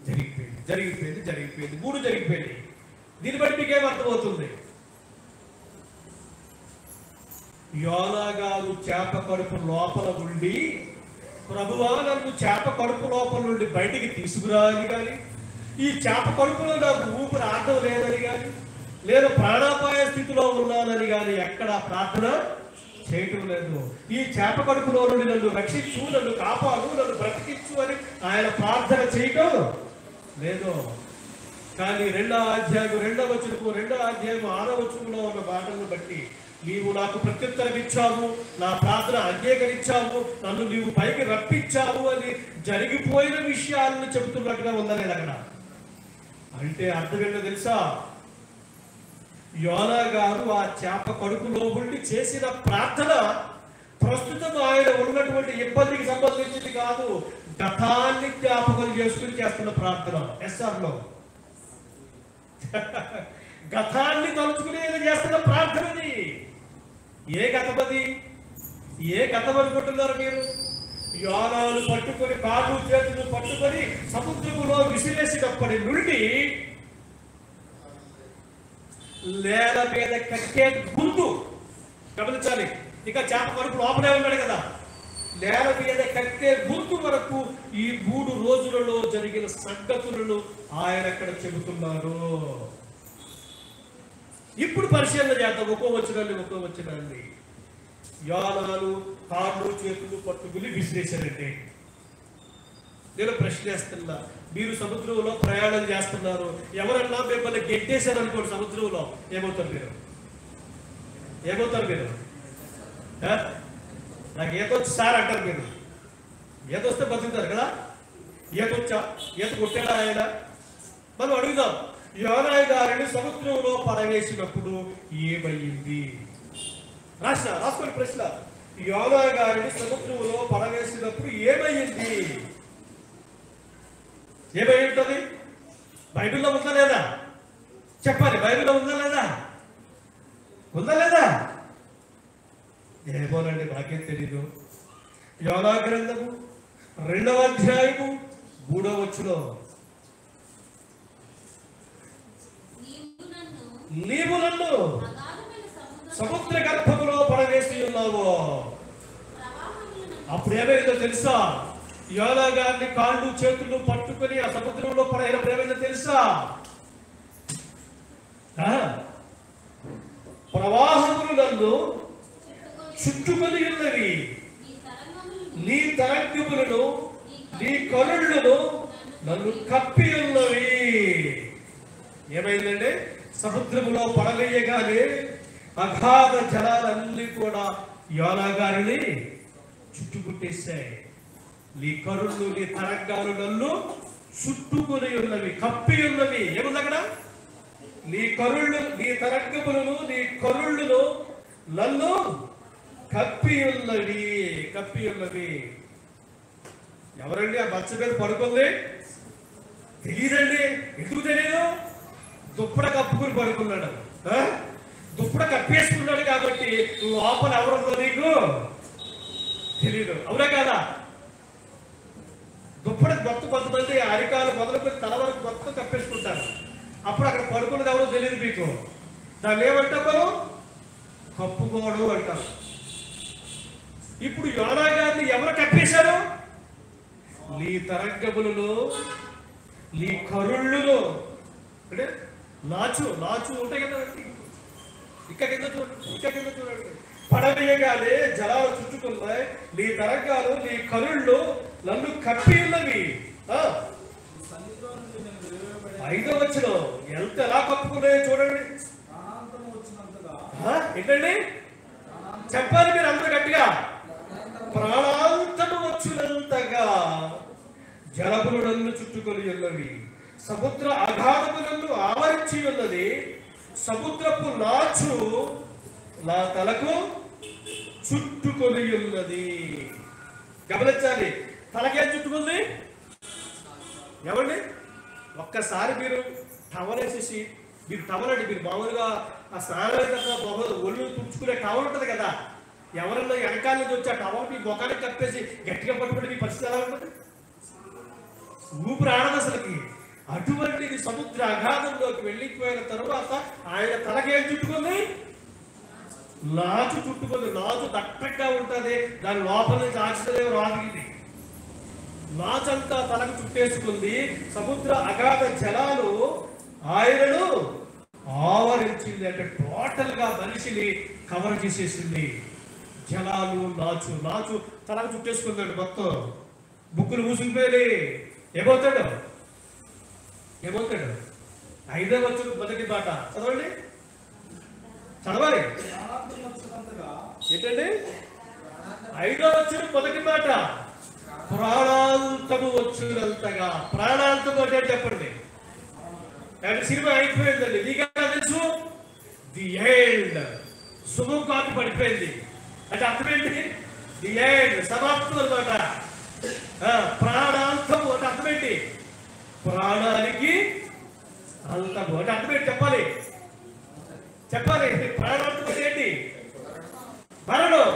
జరిగిపోయింది. జరిగిపోయింది. జరిగిపోయింది. 3 జరిగిపోయింది. దీన్ని బట్టి మీకేం అర్థమవుతుంది? యోనా గారు చేప కడుపు లోపల ఉండి ప్రభువా నన్ను చేప కడుపు లోపల నుండి బయటికి తీసుకురాని కానీ, ఈ చేప కడుపులో నాకు ఊపిరి ఆడడం లేదని కానీ, నేను ప్రాణాపాయ స్థితిలో ఉన్నానని కానీ ఎక్కడ ప్రార్థన చేయటం లేదు. ఈ చేప కడుపులో నుండి నన్ను రక్షించు, నన్ను కాపాడు, నన్ను బ్రతికించు అని ఆయన ప్రార్థన చేయటం లేదు. కానీ 2వ అధ్యాయం 2వ వచనము, 2వ అధ్యాయం 6వ వచనంలో ఉన్న మాటలను బట్టి నీవు నాకు ప్రత్యుత్తరం ఇచ్చావు, నా ప్రార్థన అంగీకరించావు, నన్ను నీవు పైకి రప్పించావు అని జరిగిపోయిన విషయాలను చెబుతున్నట్టుగా ఉందా లేదా అక్కడ? అంటే అర్థం ఏంటో తెలుసా? యోనా గారు ఆ చేప కడుపులో ఉండి చేసిన ప్రార్థన ప్రస్తుతం ఆయన ఉన్నటువంటి ఇబ్బందికి సంబంధించింది కాదు, గతాన్ని జ్ఞాపకం చేసుకుని చేస్తున్న ప్రార్థన. ఎస్ఆర్లో గతాన్ని తలుచుకుని చేస్తున్న ప్రార్థనది. ఏ గతమది? ఏ గతం అనుకుంటున్నారు మీరు? యోనాను పట్టుకొని, కాళ్ళు చేతులు పట్టుకొని సముద్రములో విసిరేసినప్పటి నుండి నేల మీద కట్టే గుర్తు గమనించాలి. ఇక చేప కడుపు లోపలే ఉన్నాడు కదా, నేల మీద కట్టే గుర్తు వరకు ఈ 3 రోజులలో జరిగిన సంగతులను ఆయన అక్కడ చెబుతున్నారు. ఇప్పుడు పరిశీలన చేద్దాం. ఒక్కో వచ్చినండి. యోనాను కాళ్ళు చేతులు పట్టుకుని విసిరేశారంటే నేను ప్రశ్నిస్తున్నా, మీరు సముద్రంలో ప్రయాణం చేస్తున్నారు, ఎవరన్నా మిమ్మల్ని గెట్టేశారు అనుకోండి సముద్రంలో, ఏమవుతారు మీరు? నాకు ఈతొచ్చు సార్ అంటారు మీరు. ఈత వస్తే బతుకుతారు కదా. ఈతొచ్చా? ఈత కొట్టాడా ఆయన? మనం అడుగుదాం. యోనా గారిని సముద్రంలో పడవేసినప్పుడు ఏమయ్యింది? రాసుకోండి ప్రశ్న. యోనా గారిని సముద్రంలో పడవేసినప్పుడు ఏమయ్యింది? ఏమై ఉంటుంది? బైబిల్లో ఉందా లేదా? చెప్పాలి. బైబిల్లో ఉందా లేదా? ఉందా లేదా? ఏమోనండి, నాకేం తెలీదు. యోనా గ్రంథము 2వ అధ్యాయము 3వ వచనం, నీవు నన్ను సముద్ర గర్భములో పడవేసి ఉన్నావు. అప్పుడు ఏమైందో తెలుసా? యోనా గారిని కాళ్ళు చేతులు పట్టుకొని ఆ సముద్రంలో పడేయడం ఏమైందో తెలుసా? ప్రవాహములు నన్ను చుట్టుకొని ఉన్నవి, నీ తరంగములను, నీ కరుళ్ళను నన్ను కప్పి ఉన్నవి. ఏమైందండి? సముద్రములో పడవేయగానే అగాధ జలాలన్నీ కూడా యోనా గారిని చుట్టుముట్టేశాయి. నీ కరుళ్ళు, నీ తరంగాలు నన్ను చుట్టుకొని ఉన్నవి, కప్పి ఉన్నవి. ఏముంది అక్కడ? నీ కరుళ్ళు, నీ తరంగములను, నీ కరుళ్ళను నన్ను కప్పి ఉన్నవి. ఎవరండి ఆ బచ్చ మీద పడుకుంది? తెలియదండి. ఎందుకు తెలియదు? దుప్పడ కప్పుకుని పడుకున్నాడు. దుప్పడ కప్పేసుకున్నాడు కాబట్టి లోపల ఎవరుందో నీకు తెలియదు. అవునా కాదా? దుప్పడ మొత్తం కొంతమంది అరికాలు మొదలుకొని తల వరకు మొత్తం కప్పేసుకుంటారు. అప్పుడు అక్కడ పడుకున్నది ఎవరో తెలియదు మీకు. దాన్ని ఏమంటారు? కప్పుకోవడం అంటారు. ఇప్పుడు యోనా గారిని ఎవరు కప్పేశారు? నీ తరంగములను, నీ కరుళ్ళును, అంటే నాచు ఉంటాయి కదా. ఇక్కడ కింద చూడండి. పడవేయగానే జలాలు చుట్టుకున్నాయి, నీ తరంగాలు నీ కరుళ్ళు నన్ను కప్పి ఉన్నవి. 5వ వచనం ఎంత ఎలా కప్పుకున్నాయో చూడండి. ఏంటండి చెప్పాలి మీరు అందరూ గట్టిగా. ప్రాణాంతము వచ్చినంతగా జలములు నన్ను చుట్టుకొని ఉన్నవి, సముద్ర అగాధము నన్ను ఆవరించి ఉన్నది, సముద్రపు నాచు నా తలకు చుట్టుకొని ఉన్నది. గమనించాలి, తలకేం చుట్టుకుంది? ఏమండి ఒక్కసారి మీరు టవలేసేసి, మీరు టవలండి, మీరు మామూలుగా ఆ స్నానాలు ఒళ్ళు తుడుచుకునే టవల్ ఉంటుంది కదా, ఎవరన్నా వెనకాల నుంచి వచ్చి ఆ టవల్ మీ ముఖానికి కప్పేసి గట్టిగా పట్టుకుంటే మీ పరిస్థితి ఎలా ఉంటుంది? ఊపిరి ఆడదు అసలుకి. అటువంటిది సముద్ర అగాధంలోకి వెళ్ళిపోయిన తరువాత ఆయన తలకేం చుట్టుకుంది? నాచు చుట్టుకుంది. నాచు దట్టంగా ఉంటుంది, దాని లోపల నుంచి ఆక్సిజన్ రాగిది. నాచంతా తలకు చుట్టేసుకుంది. సముద్ర అగాధ జలాలు ఆయనను ఆవరించింది. అంటే టోటల్ గా మనిషిని కవర్ చేసేసింది. జలాలు నాచు తలకు చుట్టేసుకుందండి మొత్తం. బుక్కులు మూసుకుపోయి ఏమవుతాడు? 5వ వచనం మొదటి మాట చదవండి, చదవాలి. ఏంటండి 5వ వచనం మొదటి మాట, ప్రాణాంతము వచ్చినంతగా. ప్రాణాంతము అంటే చెప్పండి. సినిమా అయిపోయిందండి, నీకన్నా తెలుసు. ది ఎండ్, శుభం కాపీ పడిపోయింది అంటే అర్థమేంటి? ది ఎండ్, సమాప్తం అనమాట. ప్రాణాంతము అంటే అర్థమేంటి? ప్రాణానికి అంతము అంటే అర్థమేంటి చెప్పాలి. ప్రాణాంతం అంటే ఏంటి? మరణం.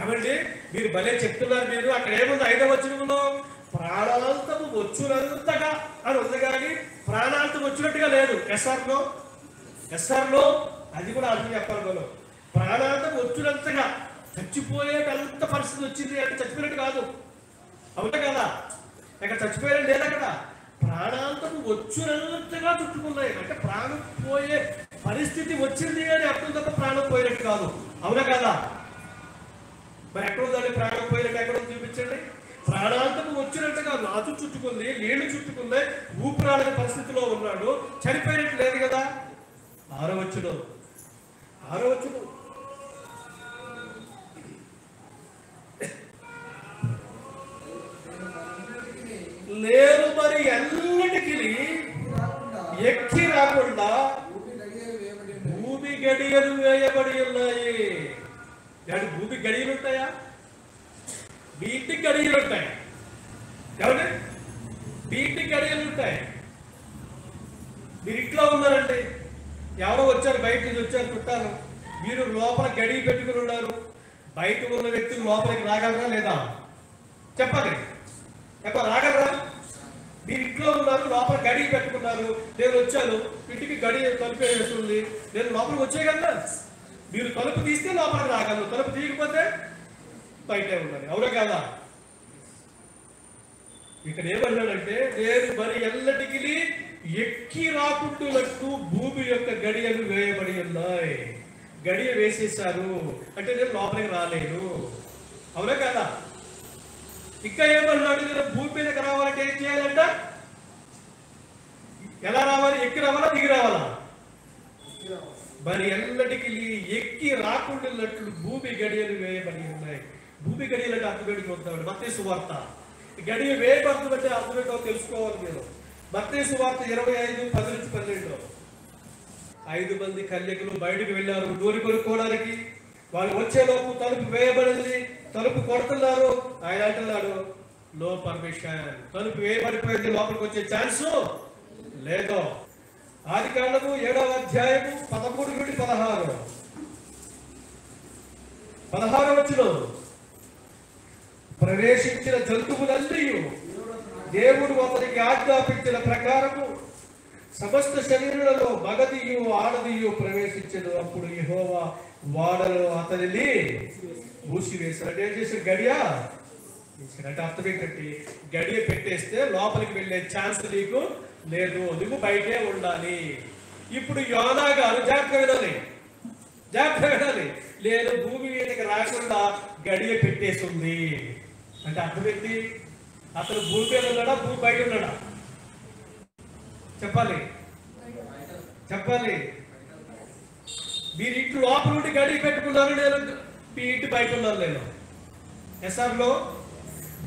ఏమండి మీరు భలే చెప్తున్నారు. మీరు అక్కడ ఏముంది 5వ వచనంలో? ప్రాణాంతము వచ్చునంతగా అని ఉంది, కానీ ప్రాణాంతం వచ్చినట్టుగా లేదు. ఎస్ఆర్లో అది కూడా అర్థం చెప్పాలి మనం. ప్రాణాంతం వచ్చినంతగా, చచ్చిపోయేటంత పరిస్థితి వచ్చింది అంటే చచ్చిపోయినట్టు కాదు, అవునా కదా? ఇక్కడ చచ్చిపోయాడు లేదు, అక్కడ ప్రాణాంతం వచ్చినంతగా చుట్టుకున్నాయి. అంటే ప్రాణం పోయే పరిస్థితి వచ్చింది అని అర్థం తప్ప ప్రాణం పోయినట్టు కాదు, అవునా కదా? మరి ఎక్కడ ఉందండి ప్రాణం పోయినట్టు? ఎక్కడ చూపించండి. ప్రాణాంతం వచ్చినట్టుగా నాచు చుట్టుకుంది, నీళ్లు చుట్టుకుంది, ఊపిరాడని పరిస్థితిలో ఉన్నాడు, చనిపోయినట్టు లేదు కదా. 6వ వచనం లేదు మరి ఎన్నటికి ఎక్కి రాకుండా భూమి గడియలు వేయబడి ఉన్నాయి. భూమి గడియలు ఉంటాయా? మీ ఇంటికి గడియలు ఉంటాయి. కాబట్టి మీ ఇంటికి గడియలు ఉంటాయి. మీరు ఇంట్లో ఉన్నారండి, ఎవరో వచ్చారు, బయట నుంచి వచ్చారు చుట్టాలు, మీరు లోపల గడియ పెట్టుకుని ఉన్నారు. బయట ఉన్న వ్యక్తులు లోపలికి రాగలరా లేదా? చెప్పండి, రాగలరా? మీరు ఇంట్లో ఉన్నారు, లోపల గడియ పెట్టుకున్నారు, నేను వచ్చాను, ఇంటికి గడియ తలుపు వేస్తుంది, నేను లోపలికి వచ్చేయగలనా? మీరు తలుపు తీస్తే లోపలికి రాగలరు, తలుపు తీయకపోతే బయటే ఉండాలి, అవునా కదా? ఇక్కడ ఏమన్నాడంటే, నేను మరి ఎల్లటికి ఎక్కి రాకుంటున్నట్టు భూమి యొక్క గడియలు వేయబడి ఉన్నాయి. గడియ వేసేశారు అంటే నేను లోపలికి రాలేను, అవునా కదా? ఇంకా ఏమన్నాడు? నేను భూమి మీదకి రావాలంటే ఏం చేయాలంట? ఎలా రావాలి? ఎక్కి రావాలా, దిగి రావాలా? మరి ఎల్లటికి ఎక్కి రాకుండాన్నట్లు భూమి గడియలు వేయబడి ఉన్నాయి. భూమి గడియలు అంటే అర్థమేంటి చూద్దామండి. మత్తయి సువార్త గడియ వేయబడుతుందంటే అర్థమేంటో తెలుసుకోవాలి మీరు. మత్తయి సువార్త 25:10-12. 5 మంది కన్యకులు బయటకు వెళ్ళారు నూనె కొనుక్కోవడానికి. వాళ్ళు వచ్చేలోపు తలుపు వేయబడింది, తలుపు కొడుతున్నారు. ఆయన అంటున్నాడు, నో పర్మిషన్. తలుపు వేయబడిపోయింది, లోపలికి వచ్చే ఛాన్స్ లేదు. ఆదికాండము 7వ అధ్యాయము 13-16. 16వ వచనం, ప్రవేశించిన జంతువులన్నీ దేవుడు అతనికి ఆజ్ఞాపించిన ప్రకారము సమస్త శరీరులలో మగదియు ఆడదియు ప్రవేశించను. అప్పుడు యెహోవా వాడలో అతనిని మూసివేశాడు. అంటే ఏం చేశాడు? గడియ అంటే అర్థం ఏంటంటే, గడియ పెట్టేస్తే లోపలికి వెళ్ళే ఛాన్స్ నీకు లేదు, నువ్వు బయటే ఉండాలి. ఇప్పుడు యోనా గారు జాగ్రత్త వినాలి, లేదు భూమి మీదకి రాకుండా గడియ పెట్టేస్తుంది అంటే అర్థం ఏంటి? అసలు భూమి మీద ఉన్నాడా, భూమి బయట ఉన్నాడా? చెప్పాలి. మీరు ఇంటి లోపల ఉండి గడియ పెట్టుకున్నారు, నేను మీ ఇంటి బయట ఉన్నాను. నేను ఎస్ఆర్లో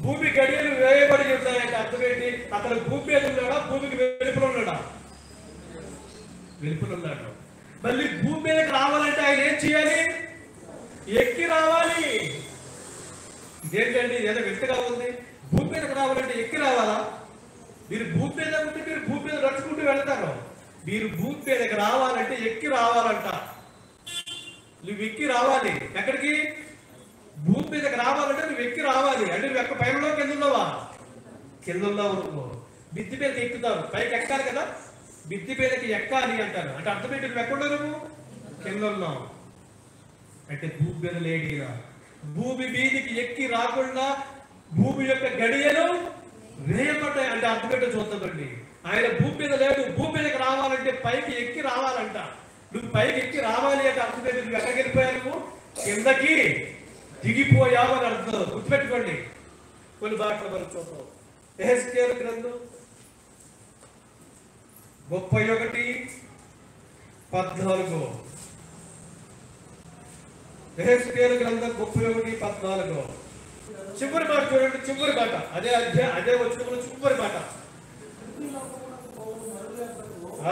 భూమి గడియలు వేయబడి ఉన్నాయంటే అర్థం ఏంటి? అతను భూమి మీద ఉన్నాడా, భూమికి వెలుపల ఉన్నాడా? వెలుపల ఉన్నాడు. మళ్ళీ భూమి మీదకి రావాలంటే ఆయన ఏం చేయాలి? ఎక్కి రావాలి. ఇదేంటండి ఏదో వింతగా ఉంది. భూమి మీదకి రావాలంటే ఎక్కి రావాలా? మీరు భూమి మీద ఉంటే మీరు భూమి మీద నడుచుకుంటూ వెళ్తారు. మీరు భూమి మీదకి రావాలంటే ఎక్కి రావాలంట. నువ్వు ఎక్కి రావాలి. ఎక్కడికి? భూమి మీదకి రావాలంటే నువ్వు ఎక్కి రావాలి. అంటే నువ్వు ఎక్క పైనలో కింద ఉన్నావా? కింద ఉన్నావు. నువ్వు మిద్ది మీదకి ఎక్కుతావు, పైకి ఎక్కాలి కదా. మిద్ది మీదకి ఎక్కాలి అంటారు. అంటే అర్థం ఏంటి? నువ్వు ఎక్కడ నువ్వు కింద ఉన్నావు అంటే భూమి మీద లేడిగా. భూమి మీదకి ఎక్కి రాకుండా భూమి యొక్క గడియలు వేయబడ్డాయి అంటే అర్థం ఏంటో చూద్దామండి. ఆయన భూమి మీద లేడు. భూమి మీదకి రావాలంటే పైకి ఎక్కి రావాలంట. నువ్వు పైకి ఎక్కి రావాలి అంటే అర్థం ఏంటి? నువ్వు ఎక్కడికి వెళ్ళిపోయావు? కిందకి దిగిపోయావు అని అర్థం. గుర్తుపెట్టుకోండి. కొన్ని మాటలు మనం చూద్దాం. యెహెజ్కేలు గ్రంథం 31:14. యెహెజ్కేలు గ్రంథం 31:14. చివరి మాట చూడండి. చివరి మాట అదే వచ్చిన చివరి మాట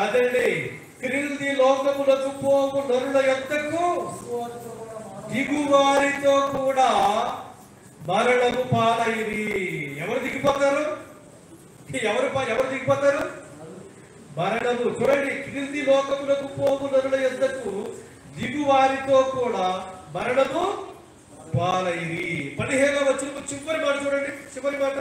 అదండి. క్రింది లోకములకు పోవు నరుల యొద్దకు దిగువారితో కూడా మరణము పాలైరి. ఎవరు దిగిపోతారు? ఎవరు దిగిపోతారు? మరణము. చూడండి, క్రింది లోకములకు పోవు నరుల యొద్దకు దిగువారితో కూడా మరణము పాలైరి. 15వ వచనము చివరి మాట చూడండి. చివరి మాట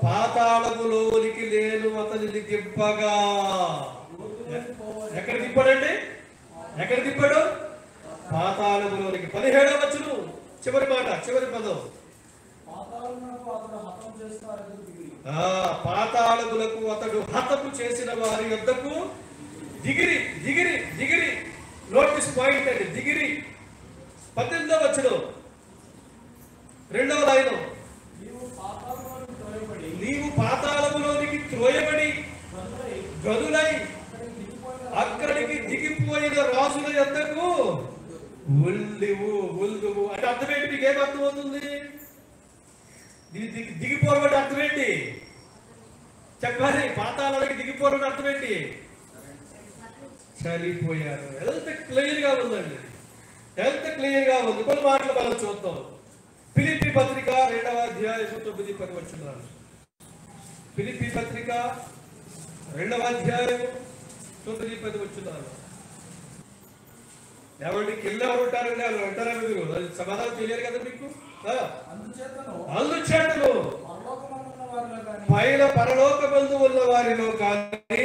పాతాళములోనికి నేను అతనిని దింపగా. ఎక్కడ దింపాడండి? ఎక్కడ దింపాడు? పాతాళములోనికి. 17వ వచనం చివరి మాట, చివరి పదం. పాతాళములకు అతడు హతము చేసిన వారి యొద్దకు దిగిరి. నోటీస్ పాయింట్ అండి. దిగిరి. 18వ వచనం 2వ లైన్. నీవు పాతాళములోనికి త్రోయబడి గదులై అక్కడికి దిగిపోయిన రాజుల యొద్దకు ఉల్దువు అంటే అర్థం ఏంటి? మీకు ఏం అర్థం అవుతుంది? దిగిపోవడం అర్థం ఏంటి చెప్పాలి? పాతాళానికి దిగిపోవడం అర్థం ఏంటి? చనిపోయారు. ఎంత క్లియర్ గా ఉందండి, ఎంత క్లియర్ గా ఉంది. కొన్ని మాటలు మనం చూద్దాం. ఫిలిప్పీ పత్రిక 2వ అధ్యాయం 9-10 వచనాలు. ఫిలిప్పీ పత్రిక 2వ అధ్యాయం 9-10 వచనాలు. ఎవరి కింద ఎవరు ఉంటారండి? వాళ్ళు ఉంటారా? మీరు సమాధానం తెలియదు కదా మీకు. అందుచేతను పైన పరలోకమందు ఉన్న వారిలో కానీ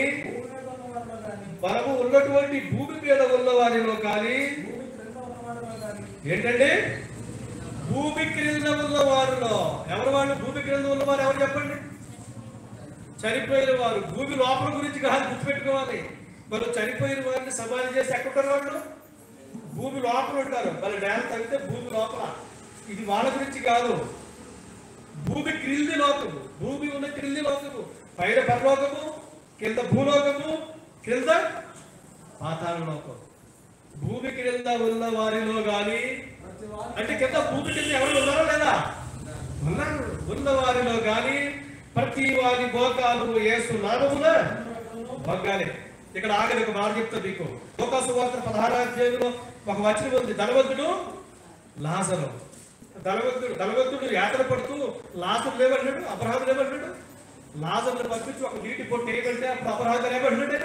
మనము ఉన్నటువంటి భూమి మీద ఉన్న వారిలో కానీ ఏంటంటే భూమి క్రింద ఉన్న వారిలో ఎవరు? వాళ్ళు భూమి క్రింద ఉన్న వారు ఎవరు చెప్పండి? చనిపోయిన వారు. భూమి లోపల గురించి కాదు, గుర్తుపెట్టుకోవాలి. మనం చనిపోయిన వారిని సమాధి చేసి ఎక్కడుంటారు? వాళ్ళు భూమి లోపల ఉంటారు. వాళ్ళ నేల తగ్గితే భూమి లోపల. ఇది వాళ్ళ గురించి కాదు. భూమి క్రింది లోకము, భూమి ఉన్న క్రింది లోకము, పైన పరలోకము, కింద భూలోకము, కింద పాతాళ లోకం. భూమి క్రింద ఉన్న వారిలో గాని అంటే కింద భూమి కింద ఎవరు ఉన్నారో లేదా? ఉన్నారు. ఉన్న వారిలో గాని ప్రతి వారి భోగాలు యేసు నామమున భంగాలే. ఇక్కడ ఆగని ఒక మాట చెప్తా మీకు. లోకాసు వార్త 16వ అధ్యాయంలో ఒక వచనం ఉంది. ధనవంతుడు లాజరు. ధనవంతుడు యాత్ర పడుతూ లాజరు లేవన్నాడు, అబ్రహాము లేవన్నాడు. లాజరుని పంపించి ఒక నీటి పొట్టు ఏమంటే అప్పుడు అబ్రహాము లేవన్నాడు.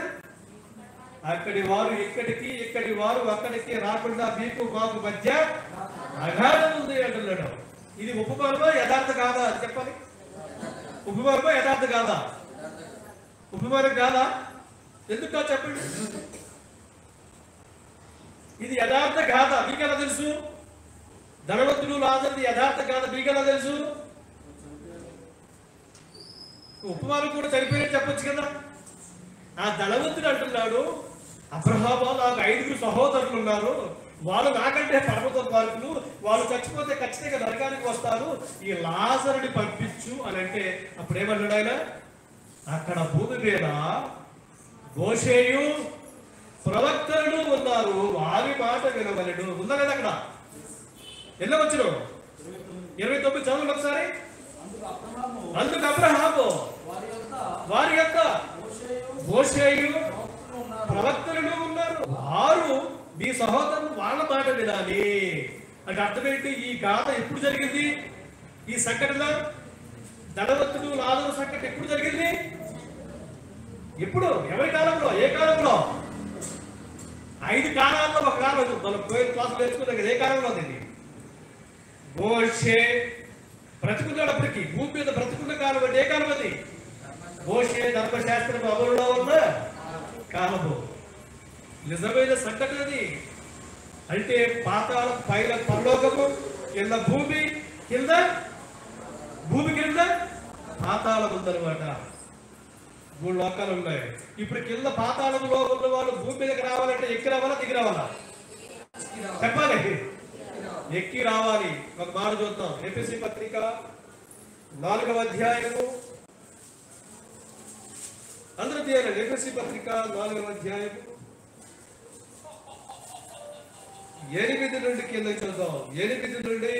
అక్కడి వారు ఇక్కడికి, ఇక్కడి వారు అక్కడికి రాకుండా మీకు మాకు మధ్య అగాధం ఉంది అంటున్నాడు. ఇది ఉపమానమా యథార్థ కాదా చెప్పాలి? ఉపమానమా యథార్థ కాదా? ఉపమానం కాదా? ఎందుకు చెప్పండి? ఇది యథార్థ గాథ. మీకెలా తెలుసు? ధనవంతుడు లాజరుది యథార్థ గాథ మీకెలా తెలుసు? ఉపమానం కూడా చనిపోయినట్టు చెప్పొచ్చు కదా. ఆ ధనవంతుడు అంటున్నాడు, అబ్రహామా, నాకు 5 సహోదరులు ఉన్నారు, వాళ్ళు నాకంటే పరమత మార్కులు, వాళ్ళు చచ్చిపోతే ఖచ్చితంగా నరకానికి వస్తారు, ఈ లాజరుని పంపించు అని అంటే అప్పుడు ఏమన్నాడు ఆయన? అక్కడ భూమి మీద మోషేయు ప్రవక్తలు ఉన్నారు, వారి మాట వినవలెను. ఉందా లేదా అక్కడ? ఎన్నవచ్చును 29 చదువులు ఒకసారి. అందుకు అబ్రహాము వారి యొక్క మోషేయు ప్రవక్తలు ఉన్నారు, వారు మీ సహోదరులు వాళ్ళ మాట వినాలి అంటే అర్థం ఏంటి? ఈ గాథ ఎప్పుడు జరిగింది? ఈ సంఘటన ధనవంతుడు లాజరు సంఘటన ఎప్పుడు జరిగింది? ఎప్పుడు? ఎవరి కాలంలో? ఏ కాలంలో? 5 కాలాల్లో ఒక కాలం మనం పోయిన క్లాసులు నేర్చుకున్నాం కదా. ఏ కాలంలో ఉంది? మోషే బ్రతుకున్నప్పటికీ భూమి మీద బ్రతుకున్న కాలం అంటే ఏ కాలం అది? మోషే ధర్మశాస్త్రం అమలులో ఉన్న కాలము. నిజమైన సంఘటన అది. అంటే పాతాళం పైన పరలోకము, కింద భూమి, కింద భూమి కింద పాతాళం ఉందన్నమాట. 3 లోకాలు ఉన్నాయి. ఇప్పుడు కింద పాతాళంలో ఉన్న వాళ్ళు భూమి మీదకి రావాలంటే ఎక్కి రావాలా, దిగి రావాలా? చెప్పాలి. ఎక్కి రావాలి. ఒక మాట చూద్దాం. ఎఫెసీ పత్రిక 4వ అధ్యాయము. అందరూ తీయాలండి. ఎఫెసీ పత్రిక 4వ అధ్యాయము 8 నుండి కింద చూద్దాం. 8 నుండి.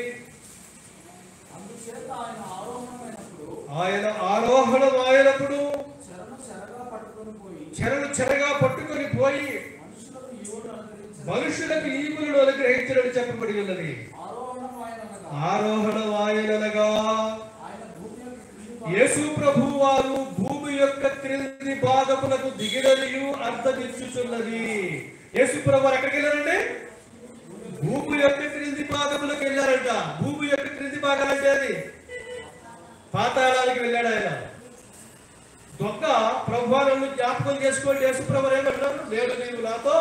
ఆయన ఆరోహణమైనప్పుడు చెరను చెరగా పట్టుకొని పోయి మనుషులకు ఈవులను అనుగ్రహించడం చెప్పబడి ఉన్నది. ఆరోహణమాయనగా యేసు ప్రభువు వారు భూమి యొక్క క్రింది భాగములకు దిగినదియు అర్థమిచ్చుచున్నది. యేసు ప్రభు ఎక్కడికి వెళ్ళారండి? భూమి యొక్క క్రింది భాగములకు వెళ్ళారంట. భూమి యొక్క క్రింది భాగాలు అంటే అది పాతాళానికి వెళ్ళాడు ఆయన. దొంగ ప్రభువాలను జ్ఞాపకం చేసుకోండి. యేసు ప్రభు ఏమంటారు? నేను నీవు నాతో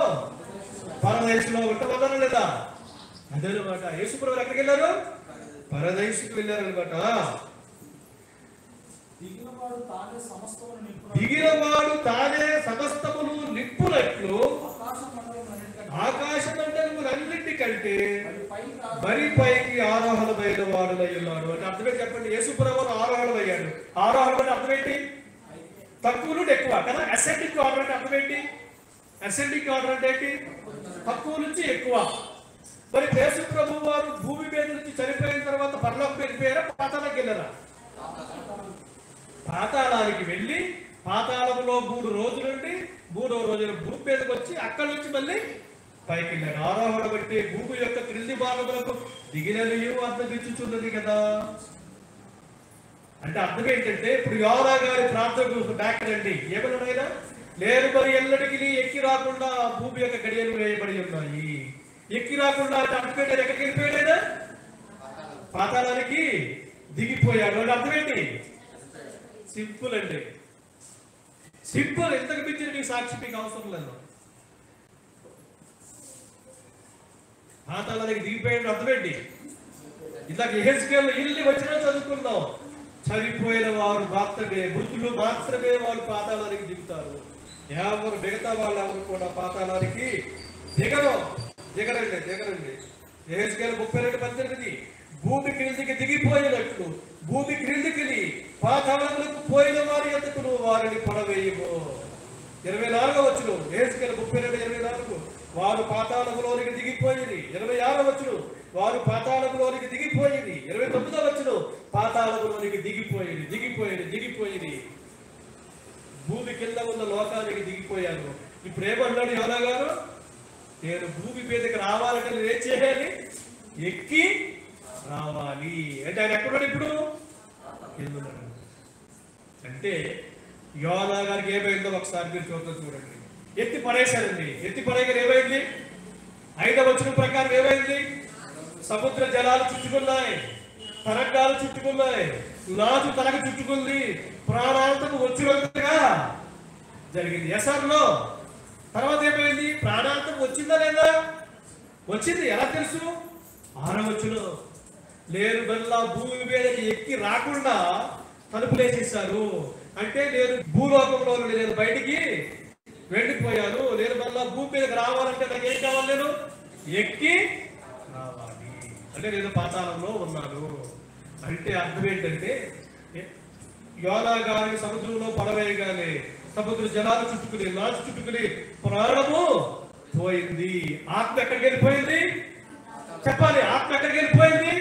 పరదేశంలో ఉండమన్నాను లేదా? అదేనమాట. యేసు ప్రభు ఎక్కడికి వెళ్ళారు? పరదేశుకి వెళ్ళారు అనమాట. దిగినవాడు తానే సమస్తమును నింపునట్లు ఆకాశ మండలములన్నిటికంటే మరి పైకి ఆరోహణమైన వాడునై ఉన్నాడు అంటే అర్థమే చెప్పండి. యేసు ప్రభువు ఆరోహణమయ్యాడు. ఆరోహణం అంటే అర్థం ఏంటి? తక్కువ నుండి ఎక్కువ కదా. అసెండింగ్ ఆర్డర్ అంటే అర్థం ఏంటి? అసెండింగ్ ఆర్డర్ అంటే ఏంటి? తక్కువ నుంచి ఎక్కువ. మరి యేసు ప్రభువు వారు భూమి మీద నుంచి చనిపోయిన తర్వాత పరలోకం వెళ్ళిపోయారా, పాతాళానికి వెళ్ళారా? పాతాళానికి వెళ్ళి పాతాళంలో 3 రోజులుండి 3వ రోజున భూమి మీదకి వచ్చి అక్కడి నుంచి మళ్ళీ పైకి వెళ్ళాడు. ఆరోహణ బట్టి భూమి యొక్క క్రింది భాగములకు దిగినదియు అర్థమిచ్చుచున్నది కదా. అంటే అర్థం ఏంటంటే ఇప్పుడు యోనా గారి ప్రార్థన బ్యాక్ రండి. ఏమన్నాడు? లేరు మరి ఎల్లడికి ఎక్కి రాకుండా భూమి యొక్క గడియలు వేయబడి ఉన్నాయి. ఎక్కి రాకుండా అర్థం ఎక్కడికి వెళ్ళిపోయాడు? పాతాళానికి దిగిపోయాడు. అంటే అర్థం ఏంటి? సింపుల్ అండి. సింపుల్. ఎంతకు మించిన మీకు సాక్షి మీకు అవసరం లేదు. పాతాళానికి దిగిపోయాడు అర్థం ఏంటి? ఇందాక యెహెజ్కేలు ఇల్లు వచ్చినా చదువుకుందాం. చనిపోయిన వారు మాత్రమే, మృతులు మాత్రమే వాళ్ళు పాతాళానికి దిగుతారు. ఎవరు మిగతా వాళ్ళు ఎవరు కూడా పాతాళానికి దిగరండి. యెహెజ్కేలు 32:18 భూమి క్రిందికి దిగిపోయినట్లు భూమి క్రిందికి పాతాళములకు పోయిన వారి ఎదుటను వారిని పడవేయము. 24వ వచనం. యెహెజ్కేలు 32:24 వారు పాతాళములోనికి దిగిపోయింది. 26వ వచనం వారు పాతాళములోనికి దిగిపోయింది. 29వ వచనం పాతాళములోనికి దిగిపోయింది. భూమి కింద ఉన్న లోకానికి దిగిపోయాను. ఇప్పుడు ఏమన్నాడు యోనా గారు? నేను భూమి మీదకి రావాలంటే నేను ఏం చేయాలి? ఎక్కి రావాలి. అంటే ఆయన ఎక్కడున్నాడు ఇప్పుడు? కిందున్నాడు. అంటే యోనా గారికి ఏమైందో ఒకసారి మీరు చూడండి. ఎత్తి పడేశారండి. ఎత్తి పడేయగానే ఏమైంది? 5వ వచనం ప్రకారం ఏమైంది? సముద్ర జలాలు చుట్టుకున్నాయి, తరంగాలు చుట్టుకున్నాయి, నాచు తనకు చుట్టుకుంది, ప్రాణాంతకు వచ్చినట్టుగా జరిగింది. ఎసర్లో తర్వాత ఏమైంది? ప్రాణాంతం వచ్చిందా లేదా? వచ్చింది. ఎలా తెలుసు? 6వ వచనం లేరు బల్ల భూమి మీదకి ఎక్కి రాకుండా తలుపులేసేసారు. అంటే నేను భూలోకంలో నుండి నేను బయటికి వెళ్ళిపోయాను, నేను మళ్ళా భూమి మీదకి రావాలంటే నాకు ఏం కావాలి, నేను ఎక్కి రావాలి, అంటే నేను పాతాళంలో ఉన్నాను. అంటే అర్థం ఏంటంటే యోనా గారిని సముద్రంలో పడవేయగానే సముద్ర జలాలు చుట్టుకుని నాచు చుట్టుకుని ప్రాణము పోయింది. ఆత్మ ఎక్కడికి వెళ్ళిపోయింది చెప్పాలి, ఆత్మ ఎక్కడికి వెళ్ళిపోయింది,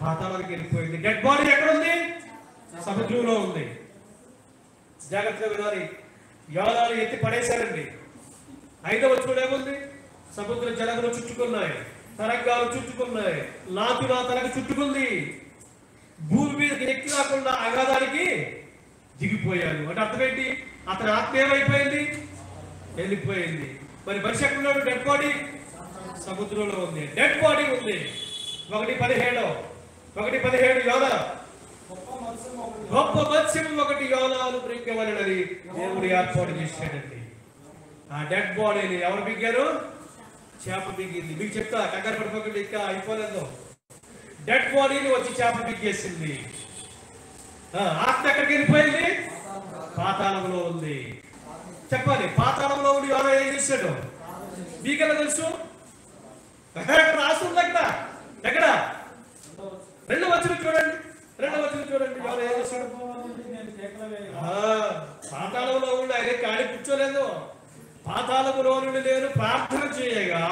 పాతాళానికి వెళ్ళిపోయింది. డెడ్ బాడీ ఎక్కడ ఉంది, సముద్రంలో ఉంది. జాగ్రత్తగా వినాలి. యోనాను ఎత్తి పడేశారండి. 5వ వచనం ఏముంది, సముద్ర జలములు చుట్టుకున్నాయి, తరంగాలు చుట్టుకున్నాయి, నాతు నా తనకు చుట్టుకుంది, భూమి మీదకి ఎక్కి రాకుండా అగాధానికి దిగిపోయాను. అంటే అర్థం ఏంటి, అతని ఆత్మ ఏమైపోయింది, వెళ్ళిపోయింది. మరి మనిషి ఎక్కడున్నాడు, డెడ్ బాడీ సముద్రంలో ఉంది, డెడ్ బాడీ ఉంది. 1:17 యోనా గొప్ప మత్స్యం ఒకటి యోనాను బ్రింకవలెనని దేవుడు ఏర్పాటు చేశాడండి. ఆ డెడ్ బాడీని ఎవరు బిగ్గారు, చేప బిగ్గింది. మీకు చెప్తా, కంగారు పడిపోకండి, ఇంకా అయిపోలేదు. డెడ్ బాడీని వచ్చి చేప బిగ్గేసింది. ఆత్మ ఎక్కడికి వెళ్ళిపోయింది, పాతాళంలో ఉంది. చెప్పాలి, పాతాళంలో ఉండి యోనా ఏం చేశాడు మీకెలా తెలుసు, రాస్తుంది అక్కడ, ఎక్కడ 2వ వచనం చూడండి, 2వ వచనం చూడండి. యోనా ఏం చేశాడు, పాతాళంలో ఉండి ఆయన కాడి కూర్చోలేదు. పాతాళములో నుండి నేను ప్రార్థన చేయగా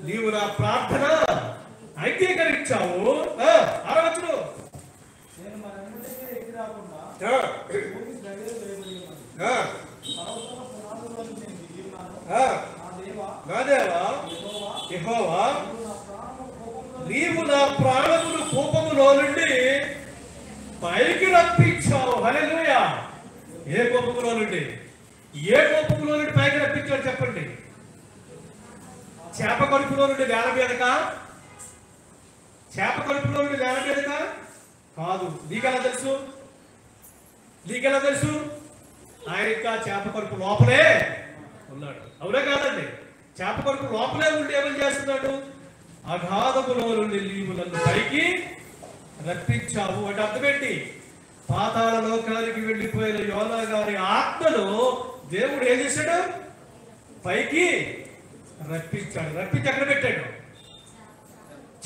నీవు నా ప్రార్థన అంగీకరించావు. 6వ వచనం, నా దేవా యెహోవా నీవు నా ప్రాణమును కోపములో నుండి పైకి రప్పించావు. హల్లెలూయా. ఏ కోపములో నుండి, ఏ కోపములో నుండి పైకి రప్పించాడు చెప్పండి. చేప కడుపులో నుండి నేల మీదకా, చేప కడుపులో నుండి నేల మీదకా కాదు. నీకెలా తెలుసు, నీకెలా తెలుసు, ఆయన ఇంకా చేప కడుపు లోపలే ఉన్నాడు. అవునా కాదండి, చేప కడుపు లోపలే ఉండి ఏమని చేస్తున్నాడు, అగాధములో నుండి నీవు నన్ను పైకి రప్పించావు. అంటే అర్థమేంటి, పాతాళ లోకానికి వెళ్ళిపోయిన యోనా గారి ఆత్మను దేవుడు ఏం చేశాడు, పైకి రప్పించాడు. రప్పించి ఎక్కడ పెట్టాడు,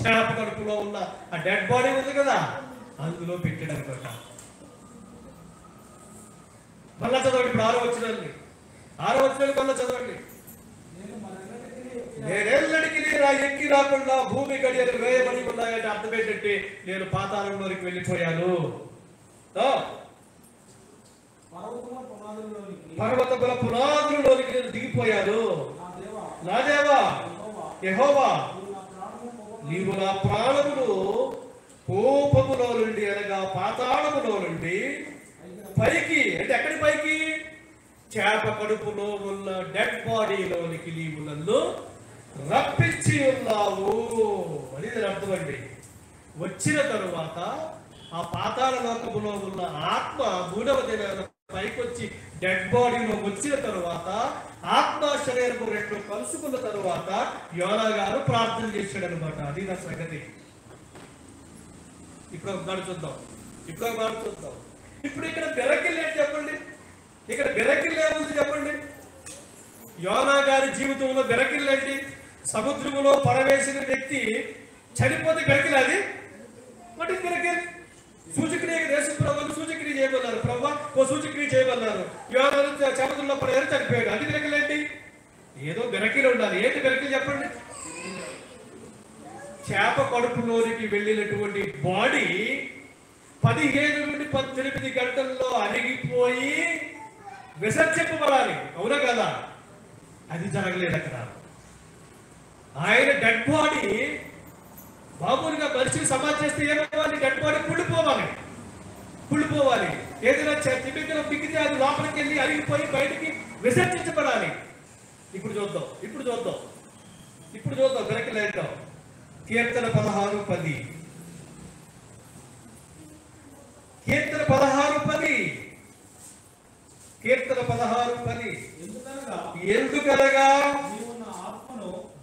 చేప కడుపులో ఉన్న ఆ డెడ్ బాడీ ఉంది కదా, అందులో పెట్టాడు అనమాట. మళ్ళా చదవండి, ఇప్పుడు 6వ వచనాన్ని, 6వ వచనాన్ని మళ్ళా చదవండి. నేనెల్లడికి ఎక్కి రాకుండా భూమి గడియలు వేయబడి ఉన్నాయంటే అర్థం ఏంటంటే నేను పాతాళంలోనికి వెళ్ళిపోయాను. పర్వతముల పునాదులలోనికి నేను దిగిపోయాను. నా దేవా యెహోవా నీవు నా ప్రాణమును కోపములో నుండి అనగా పాతాళములో నుండి పైకి, అంటే ఎక్కడి పైకి, చేప కడుపులో ఉన్న డెడ్ బాడీలోనికి నీవు నన్ను రప్పించి ఉన్నావు అని అర్థమండి. వచ్చిన తరువాత ఆ పాతాళ లోకములో ఉన్న ఆత్మ 3వ దినాన పైకి వచ్చి డెడ్ బాడీలో వచ్చిన తరువాత ఆత్మ శరీరము రెండు కలుసుకున్న తరువాత యోనా గారు ప్రార్థన చేశాడు అనమాట. అది నా సంగతి. ఇప్పుడు ఒక మాట చూద్దాం, ఇప్పుడు ఇక్కడ బెరకిల్ ఏంటి చెప్పండి, ఇక్కడ బెరకిల్ ఏముంది చెప్పండి. యోనా గారి జీవితంలో బెరకిల్ ఏంటి, సముద్రములో పడవేసిన వ్యక్తి చనిపోతే బెరకిల్, అది వాటి బెరకిల్. సూచక్రియ దేశం ప్రభుత్వం సూచక్రియ చేయమన్నారు, ప్రభు ఓ సూచక్రియ చేయమన్నారు. యోనాను సముద్రంలో పడేది చనిపోయాడు, అది బెరకిల్ ఏంటి, ఏదో బెరకిల్ ఉండాలి. ఏంటి బెరకిల్ చెప్పండి. చేప కడుపులోనికి వెళ్ళినటువంటి బాడీ 15 నుండి 18 గంటల్లో అరిగిపోయి విసర్జింపబడాలి. అవునా కదా, అది జరగలేదు అక్కడ. ఆయన డెడ్ బాడీ మామూలుగా మనిషిని సమాధి చేస్తే ఏమవ్వాలి, డెడ్ బాడీ కుళ్ళిపోవాలి. ఏదైనా తిమ్మికలో పిక్కితే అది లోపలికి వెళ్ళి అరిగిపోయి బయటికి విసర్జించబడాలి. ఇప్పుడు చూద్దాం బెరకిల్ ఏంటో. కీర్తన 16:10, కీర్తన 16:10 ఎందుకనగా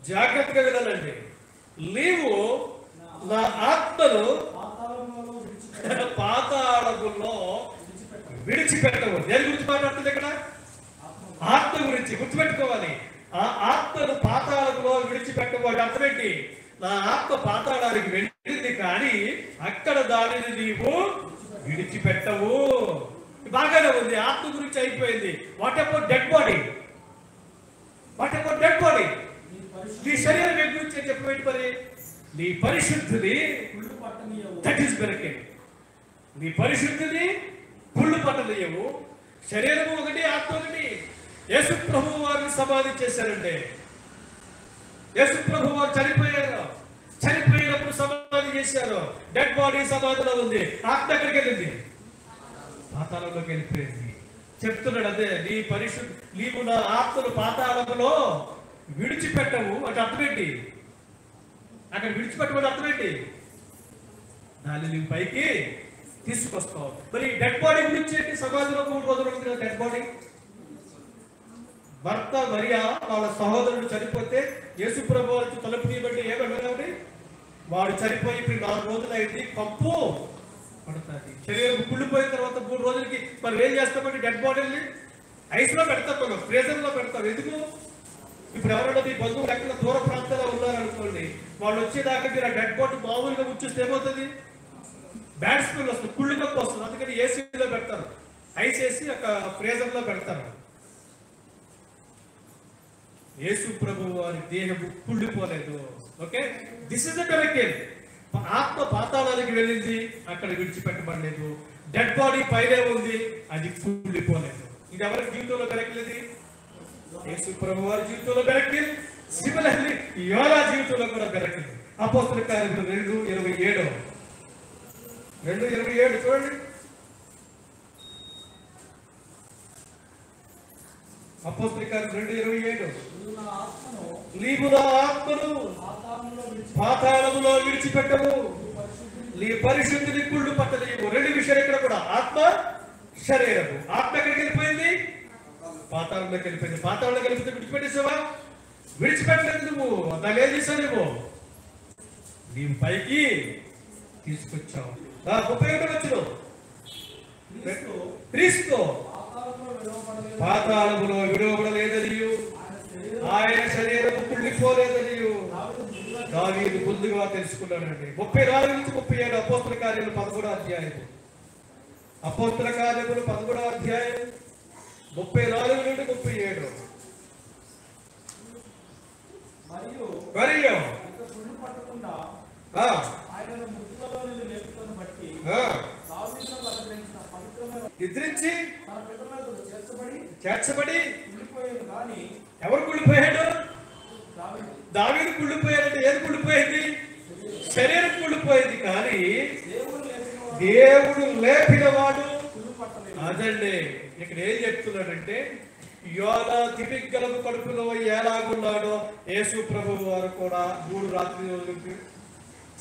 జాగ్రత్తగా వినాలండి, నీవు నా ఆత్మను పాతాళములో విడిచిపెట్టవు. దేని గురించి మాట్లాడుతుంది ఇక్కడ? ఆత్మ గురించి. గుర్తుపెట్టుకోవాలి. ఆ ఆత్మను పాతాళంలో విడిచిపెట్టవు అంటే అర్థం ఏంటి? నా ఆత్మ పాతాళానికి వెళ్ళింది కానీ అక్కడ దానిని నీవు విడిచిపెట్టవు. బాగానే ఉంది, ఆత్మ గురించి అయిపోయింది. What about dead body? What about dead body? నీ శరీరం ఏ గురించి చెప్పబెట్టి మరి నీ పరిశుద్ధిని దట్ ఈస్ బెరకే. నీ పరిశుద్ధిని కుళ్ళు పట్టలేవు. శరీరము ఒకటి, ఆత్మ ఒకటి. యేసు ప్రభువు వారిని సమాధి చేశారంటే, యేసు ప్రభు వారు చనిపోయారు. చనిపోయినప్పుడు సమాధి చేశారు. డెడ్ బాడీ సమాధిలో ఉంది. ఆత్మ ఎక్కడికి వెళ్ళింది? పాతాళంలోకి వెళ్ళిపోయింది. చెప్తున్నాడు అదే, నీ పరిశుద్ధి నీవు నా ఆత్మను పాతాళంలో విడిచిపెట్టవు అంటే అర్థమేంటి? అక్కడ విడిచిపెట్టమని అర్థమేంటి? దాన్ని నీవు పైకి తీసుకొస్తావు. మరి డెడ్ బాడీ గురించి ఏంటి? సమాధిలో 3 రోజులు ఉంటుంది డెడ్ బాడీ. భర్త మరియా వాళ్ళ సహోదరుడు చనిపోతే యేసు ప్రభు వారికి తలుపు తీయబట్టి ఏమన్నాడు? వాడు చనిపోయి ఇప్పుడు 4 రోజులు అయింది, కంపు పడుతుంది. శరీరం కుళ్ళిపోయిన తర్వాత 3 రోజులకి మరి ఏం చేస్తామంటే డెడ్ బాడీని ఐస్ లో పెడతాం, మనం ఫ్రీజర్ లో పెడతాం. ఎందుకు? ఇప్పుడు ఎవరైనా మీ బంధువులు ఎక్కడ దూర ప్రాంతాల్లో ఉన్నారనుకోండి, వాళ్ళు వచ్చేదాకా మీరు ఆ డెడ్ బాడీ మామూలుగా ముచ్చిస్తే ఏమవుతుంది? బ్యాడ్ స్మెల్ వస్తుంది, కుళ్ళు కప్పు వస్తుంది. అందుకని ఏసీలో పెడతారు, ఐస్ వేసి ఒక ఫ్రీజర్ లో పెడతారు. యేసు ప్రభు వారి దేహము కుళ్ళిపోలేదు. Okay, this is the miracle. ఆత్మ పాతాళానికి వెళ్ళింది, అక్కడ విడిచిపెట్టబడలేదు. డెడ్ బాడీ పైనే ఉంది, అది కుళ్ళిపోలేదు. ఇది ఎవరి జీవితంలో పెరగలేదు? యేసు ప్రభు వారి జీవితంలో పెరగలేదు. సిమిలర్లీ యోనా జీవితంలో కూడా పెరగలేదు. అపోస్తలుల కార్యములు 2:27 చూడండి. అపోస్తలుల కార్యములు 2:27 నీవు నా ఆత్మను పాతాళములో విడిచిపెట్టవు, నీ పరిశుద్ధిని కుళ్ళు పట్టలేవు. 2 విషయాలు ఇక్కడ కూడా, ఆత్మ శరీరము. ఆత్మ ఎక్కడికి వెళ్ళిపోయింది? పాతాళంలోకి వెళ్ళిపోయింది. పాతాళంలోకి వెళ్ళిపోతే విడిచిపెట్టేసావా? విడిచిపెట్టలేదు. నువ్వు దాన్ని ఏం చేసావు? నీవు పైకి తీసుకొచ్చావు. 31 వచ్చిన క్రీస్తు పాతాళములో విడవబడలేదనియు ఆయన శరీరము కుళ్ళిపోలేదని దావీదు ముందుగా తెలుసుకున్నాడండి. 34 నుంచి 37 అపోస్తల కార్యములు 11వ అధ్యాయము. అపోస్తల కార్యములు 11వ అధ్యాయం 34 నుండి 37. మరియు నిద్రించి చేర్చబడి ఎవరు కుళ్ళిపోయాడు? దావీదు కుళ్ళిపోయాడంటే ఏది కుళ్ళిపోయింది? శరీరం కుళ్ళిపోయింది. కానీ దేవుడు లేపిన వాడు అదండి. ఇక్కడ ఏం చెప్తున్నాడంటే, యోనా తిమింగలము కడుపులో ఎలాగున్నాడో యేసు ప్రభువు వారు కూడా 3 రాత్రి రోజులకి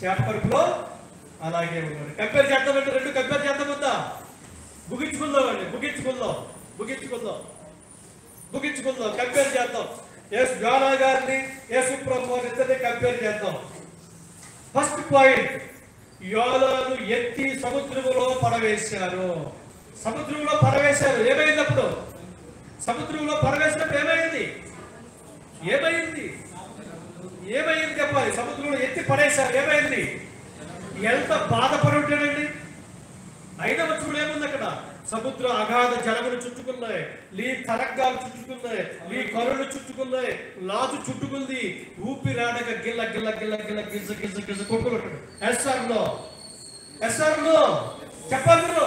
చేప కడుపులో అలాగే ఉన్నాడు. కంపేర్ చేద్దామంటే 2 కంపేర్ చేద్దామద్దా? ముగించుకుందామండి. ముగించుకుందాం కంపేర్ చేద్దాం. యోనా గారిని యేసు ప్రభు వారి ఇద్దరిని కంపేర్ చేద్దాం. ఫస్ట్ పాయింట్, యోనాను ఎత్తి సముద్రములో పడవేశారు. సముద్రంలో పడవేశారు. ఏమైందప్పుడు? సముద్రంలో పడవేసినప్పుడు ఏమైంది చెప్పాలి. సముద్రంలో ఎత్తి పడేశారు. ఏమైంది? ఎంత బాధపడి ఉంటాడండి. 5వ వచనంలో ఏముంది అక్కడ? సముద్ర అగాధ జలములు చుట్టుకున్నాయి, నీ తరంగాలు చుట్టుకున్నాయి, నీ కరులు చుట్టుకున్నాయి, లాజు చుట్టుకుంది, ఊపిరాడక గిల్ల గిల్ల గిల్ల గిల్ల గిజ గిజ గిజ కొట్టుకుంటాడు. ఎస్ఆర్లో చెప్పాలి. మీరు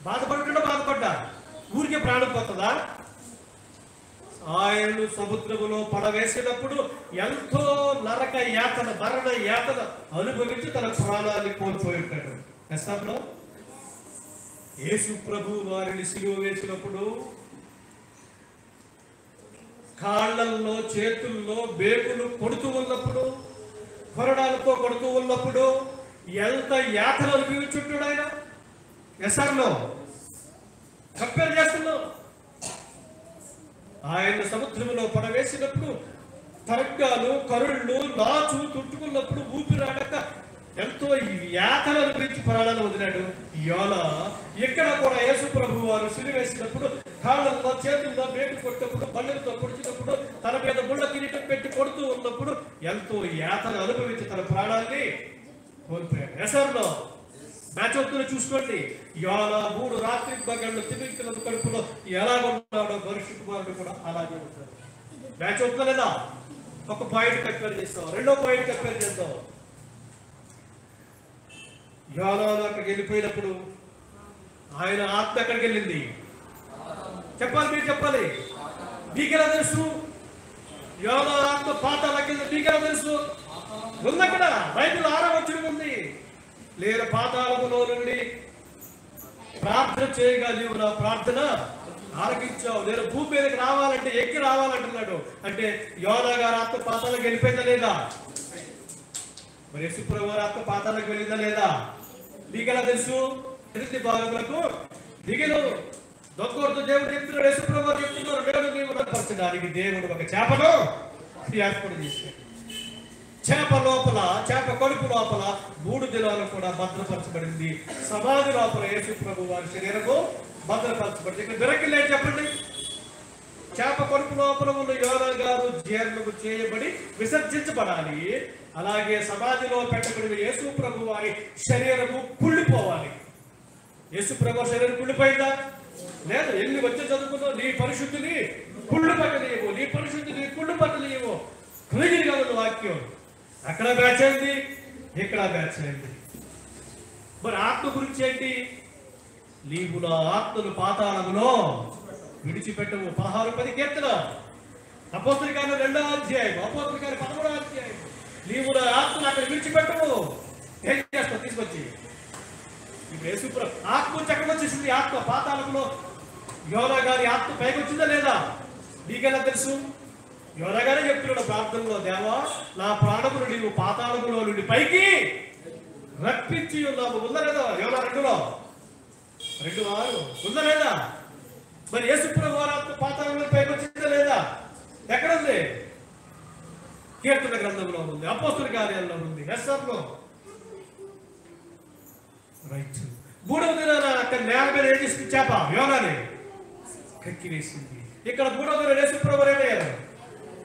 బాధపడ్డా ఊరికే ప్రాణం పోతుందా? ఆయనను సముద్రములో పడవేసినప్పుడు ఎంతో నరక యాతన, మరణ యాతన అనుభవించి తన ప్రాణాన్ని కోల్పోయి ఉంటాడు. ఎస్ఆర్లో యేసు ప్రభు వారిని సిలువ వేసినప్పుడు కాళ్ళల్లో చేతుల్లో బేకులు కొడుతూ ఉన్నప్పుడు, కొరడాలతో కొడుతూ ఉన్నప్పుడు ఎంత యాతన అనుభవించుంటాడు ఆయన. ఎస్ఆర్లో కంపేర్ చేస్తున్నాం. ఆయన సముద్రంలో పడవేసినప్పుడు తరంగాలు, కరుళ్ళు, నాచు తుట్టుకున్నప్పుడు ఊపిరాడక ఎంతో యాతన గురించి ప్రాణాలు వదిలాడు యోనా. ఇక్కడ కూడా యేసు ప్రభు సిలువేసినప్పుడు కాళ్ళల్లో చేతుల్లో వేటు కొట్టినప్పుడు పళ్ళులతో పొడిచినప్పుడు తన మీద ముళ్ళ కిరీటం పెట్టి కొడుతూ ఉన్నప్పుడు ఎంతో యాతన అనుభవించి తన ప్రాణాన్ని కోల్పోయాడు. ఎసర్లో మ్యాచ్ అవుతున్న చూసుకోండి. యోనా 3 రాత్రి పగళ్ళు తిమింగల కడుపులో ఎలా ఉన్నాడో మనిషి కుమారుడు కూడా అలాగే ఉంటాడు. మ్యాచ్ అవుతుందా లేదా? ఒక పాయింట్ కంపేర్ చేస్తాం, రెండో పాయింట్ కంపేర్ చేద్దాం. యోనాను అక్కడికి వెళ్ళిపోయినప్పుడు ఆయన ఆత్మ ఎక్కడికి వెళ్ళింది చెప్పాలి, మీరు చెప్పాలి. మీకెలా తెలుసు? యోనా ఆత్మ పాతాళానికి వెళ్ళింది మీకెలా తెలుసు? ఉందక్కడ బైబిల్ 6వ వచనం ఉంది. లేదా పాతాళములో నుండి ప్రార్థన చేయగా నీవు నా ప్రార్థన ఆలకించావు. నేను భూమి మీదకి రావాలంటే ఎక్కి రావాలంటున్నాడు. అంటే యోనా గారి ఆత్మ పాతాళానికి వెళ్ళిపోయిందా లేదా? మరి యేసుప్రభు వారి ఆత్మ పాతాళానికి వెళ్ళిందా లేదా? నీకెలా తెలుసు? ఎనిమిది భాగములకు దిగిను దొంగోడుతూ దేవుడు చెప్తున్నాడు, యేసుప్రభు వారు చెప్తున్నారు, నేను నీవు నడపరచడానికి దేవుడు ఒక చేపను ఏర్పాటు చేశాడు. చేప లోపల, చేప కడుపు లోపల 3 దినాలు కూడా భద్రపరచబడింది. సమాధి లోపల యేసుప్రభు వారి శరీరము భద్రపరచబడింది. ఇక్కడ దొరకిలే చెప్పండి. చేప కడుపు లోపల ఉన్న యోనా గారు జీర్ణము చేయబడి విసర్జించబడాలి. అలాగే సమాధిలో పెట్టబడిన యేసుప్రభు వారి శరీరము కుళ్ళిపోవాలి. యేసుప్రభు వారి శరీరం కుళ్ళిపోయిందా? లేదు. ఎన్ని వచ్చి చదువుకున్నావు? నీ పరిశుద్ధిని కుళ్ళు పట్టనీయము, నీ పరిశుద్ధిని కుళ్ళు పట్టనీయము. క్లియర్గా ఉన్న వాక్యం. అక్కడ బ్యాచ్ అయింది, ఇక్కడ బ్యాచ్ అయింది. మరి ఆత్మ గురించి ఏంటి? నీవు నా ఆత్మను పాతాళములో విడిచిపెట్టము. 16:10 కీర్తన. అపోస్తలుల కార్యం 2వ అధ్యాయం, అపోస్తలుల కార్యం 13వ అధ్యాయం. నీవు నా ఆత్మను అక్కడ విడిచిపెట్టము. ఏం చేస్తావు? తీసుకొచ్చి ఇప్పుడు యేసుప్రభు ఆత్మ చక్కగా వచ్చేసింది. ఆత్మ పాతాళంలో యోనా గారి ఆత్మ పైకి వచ్చిందా లేదా? నీకెలా తెలుసు? యోనా గారే చెప్తున్నాడు ప్రార్థనలో, దేవా నా ప్రాణమును నీవు పాతాళములో నుండి పైకి రప్పించి ఉన్నావు. ఉందా లేదా? యోనా 2లో 2:6 ఉందా లేదా? మరి యేసుప్రభు వారి ఆత్మ పాతాళంలో పైకి వచ్చిందా లేదా? ఎక్కడ ఉంది? కీర్తన గ్రంథంలో ఉంది, అపోస్తలుల కార్యాల్లో ఉంది, ఎస్ఆర్లో. రైట్. 3వ దినాన అక్కడ నేల మీద ఏం చేసింది? చేప యోనాని కక్కి వేసింది. ఇక్కడ 3వ దిన యేసుప్రభు ఏమయ్యారు?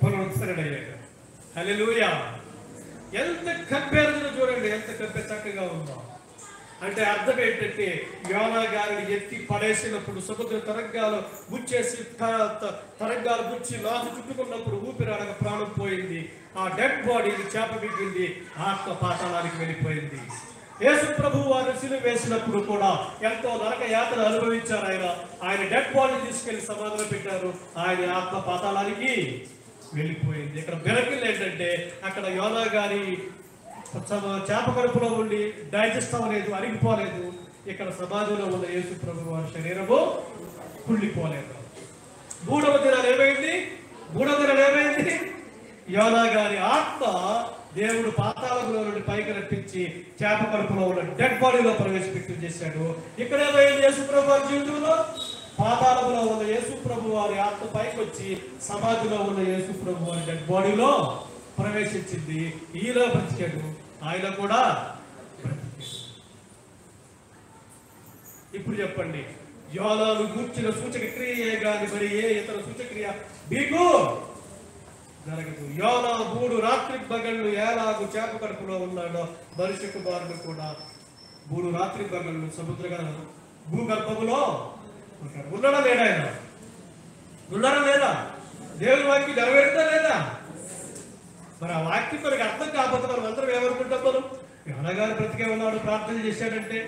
పునరుద్ధరణయ్యారు. హల్లెలూయా. ఎంత కంపేరిజన్ చూడండి, ఎంత చక్కగా ఉందో. అంటే అర్థం ఏంటంటే యోనా గారిని ఎత్తి పడేసినప్పుడు సముద్ర తరంగాలు గుచ్చేసి తరంగాలు గుచ్చి నాసు చుట్టుకున్నప్పుడు ఊపిరాడక ప్రాణం పోయింది. ఆ డెడ్ బాడీని చేప మిగిలింది, ఆత్మ పాతాళానికి వెళ్ళిపోయింది. యేసు ప్రభు వారు సిలువ వేసినప్పుడు కూడా ఎంతో నరక యాతన అనుభవించారు. ఆయన డెడ్ బాడీ తీసుకెళ్లి సమాధిలో పెట్టారు. ఆయన ఆత్మ పాతాళానికి వెళ్ళిపోయింది. ఇక్కడ బెరకిల్ ఏంటంటే అక్కడ యోనా గారి చేప కడుపులో ఉండి డైజెస్ట్ అవ్వలేదు, అరిగిపోలేదు. ఇక్కడ సమాధిలో ఉన్న యేసు ప్రభు వారి శరీరము కుళ్ళిపోలేదు. 3వ దినాలు ఏమైంది? యోనా గారి ఆత్మ దేవుడు పాతాళంలో నుండి పైకి రప్పించి చేప కడుపులో ఉన్న డెడ్ బాడీలో ప్రవేశపెట్టి చేశాడు. ఇక్కడ ఏమైంది? యేసు ప్రభు వారి జీవితంలో పాతాళంలో ఉన్న యేసు ప్రభు వారి ఆత్మ పైకి వచ్చి సమాధిలో ఉన్న యేసు ప్రభు వారి డెడ్ బాడీలో ప్రవేశించింది. ఈలో బ్రతికాడు, ఆయన కూడా బ్రతికాడు. ఇప్పుడు చెప్పండి, యోనాను కూర్చిన సూచక క్రియ గాని మరి ఏ ఇతర సూచక్రియ మీకు జరగదు. యోనా 3 రాత్రి పగళ్ళు ఎలాగూ చేప కడుపులో ఉన్నాడో మనిషి కుమారుడు కూడా 3 రాత్రి పగళ్ళు సముద్ర భూగర్భములో ఉంటాడు. ఉన్నాడా లేదా? ఆయన ఉన్నాడా లేదా? దేవుని వాక్యం నెరవేరుతా లేదా? మరి ఆ వాక్యం మనకి అర్థం కాకపోతే మనం అందరం ఏమనుకుంటాం? మనం యోనా గారు బ్రతికే ఉన్నాడు, ప్రార్థన చేశాడంటే,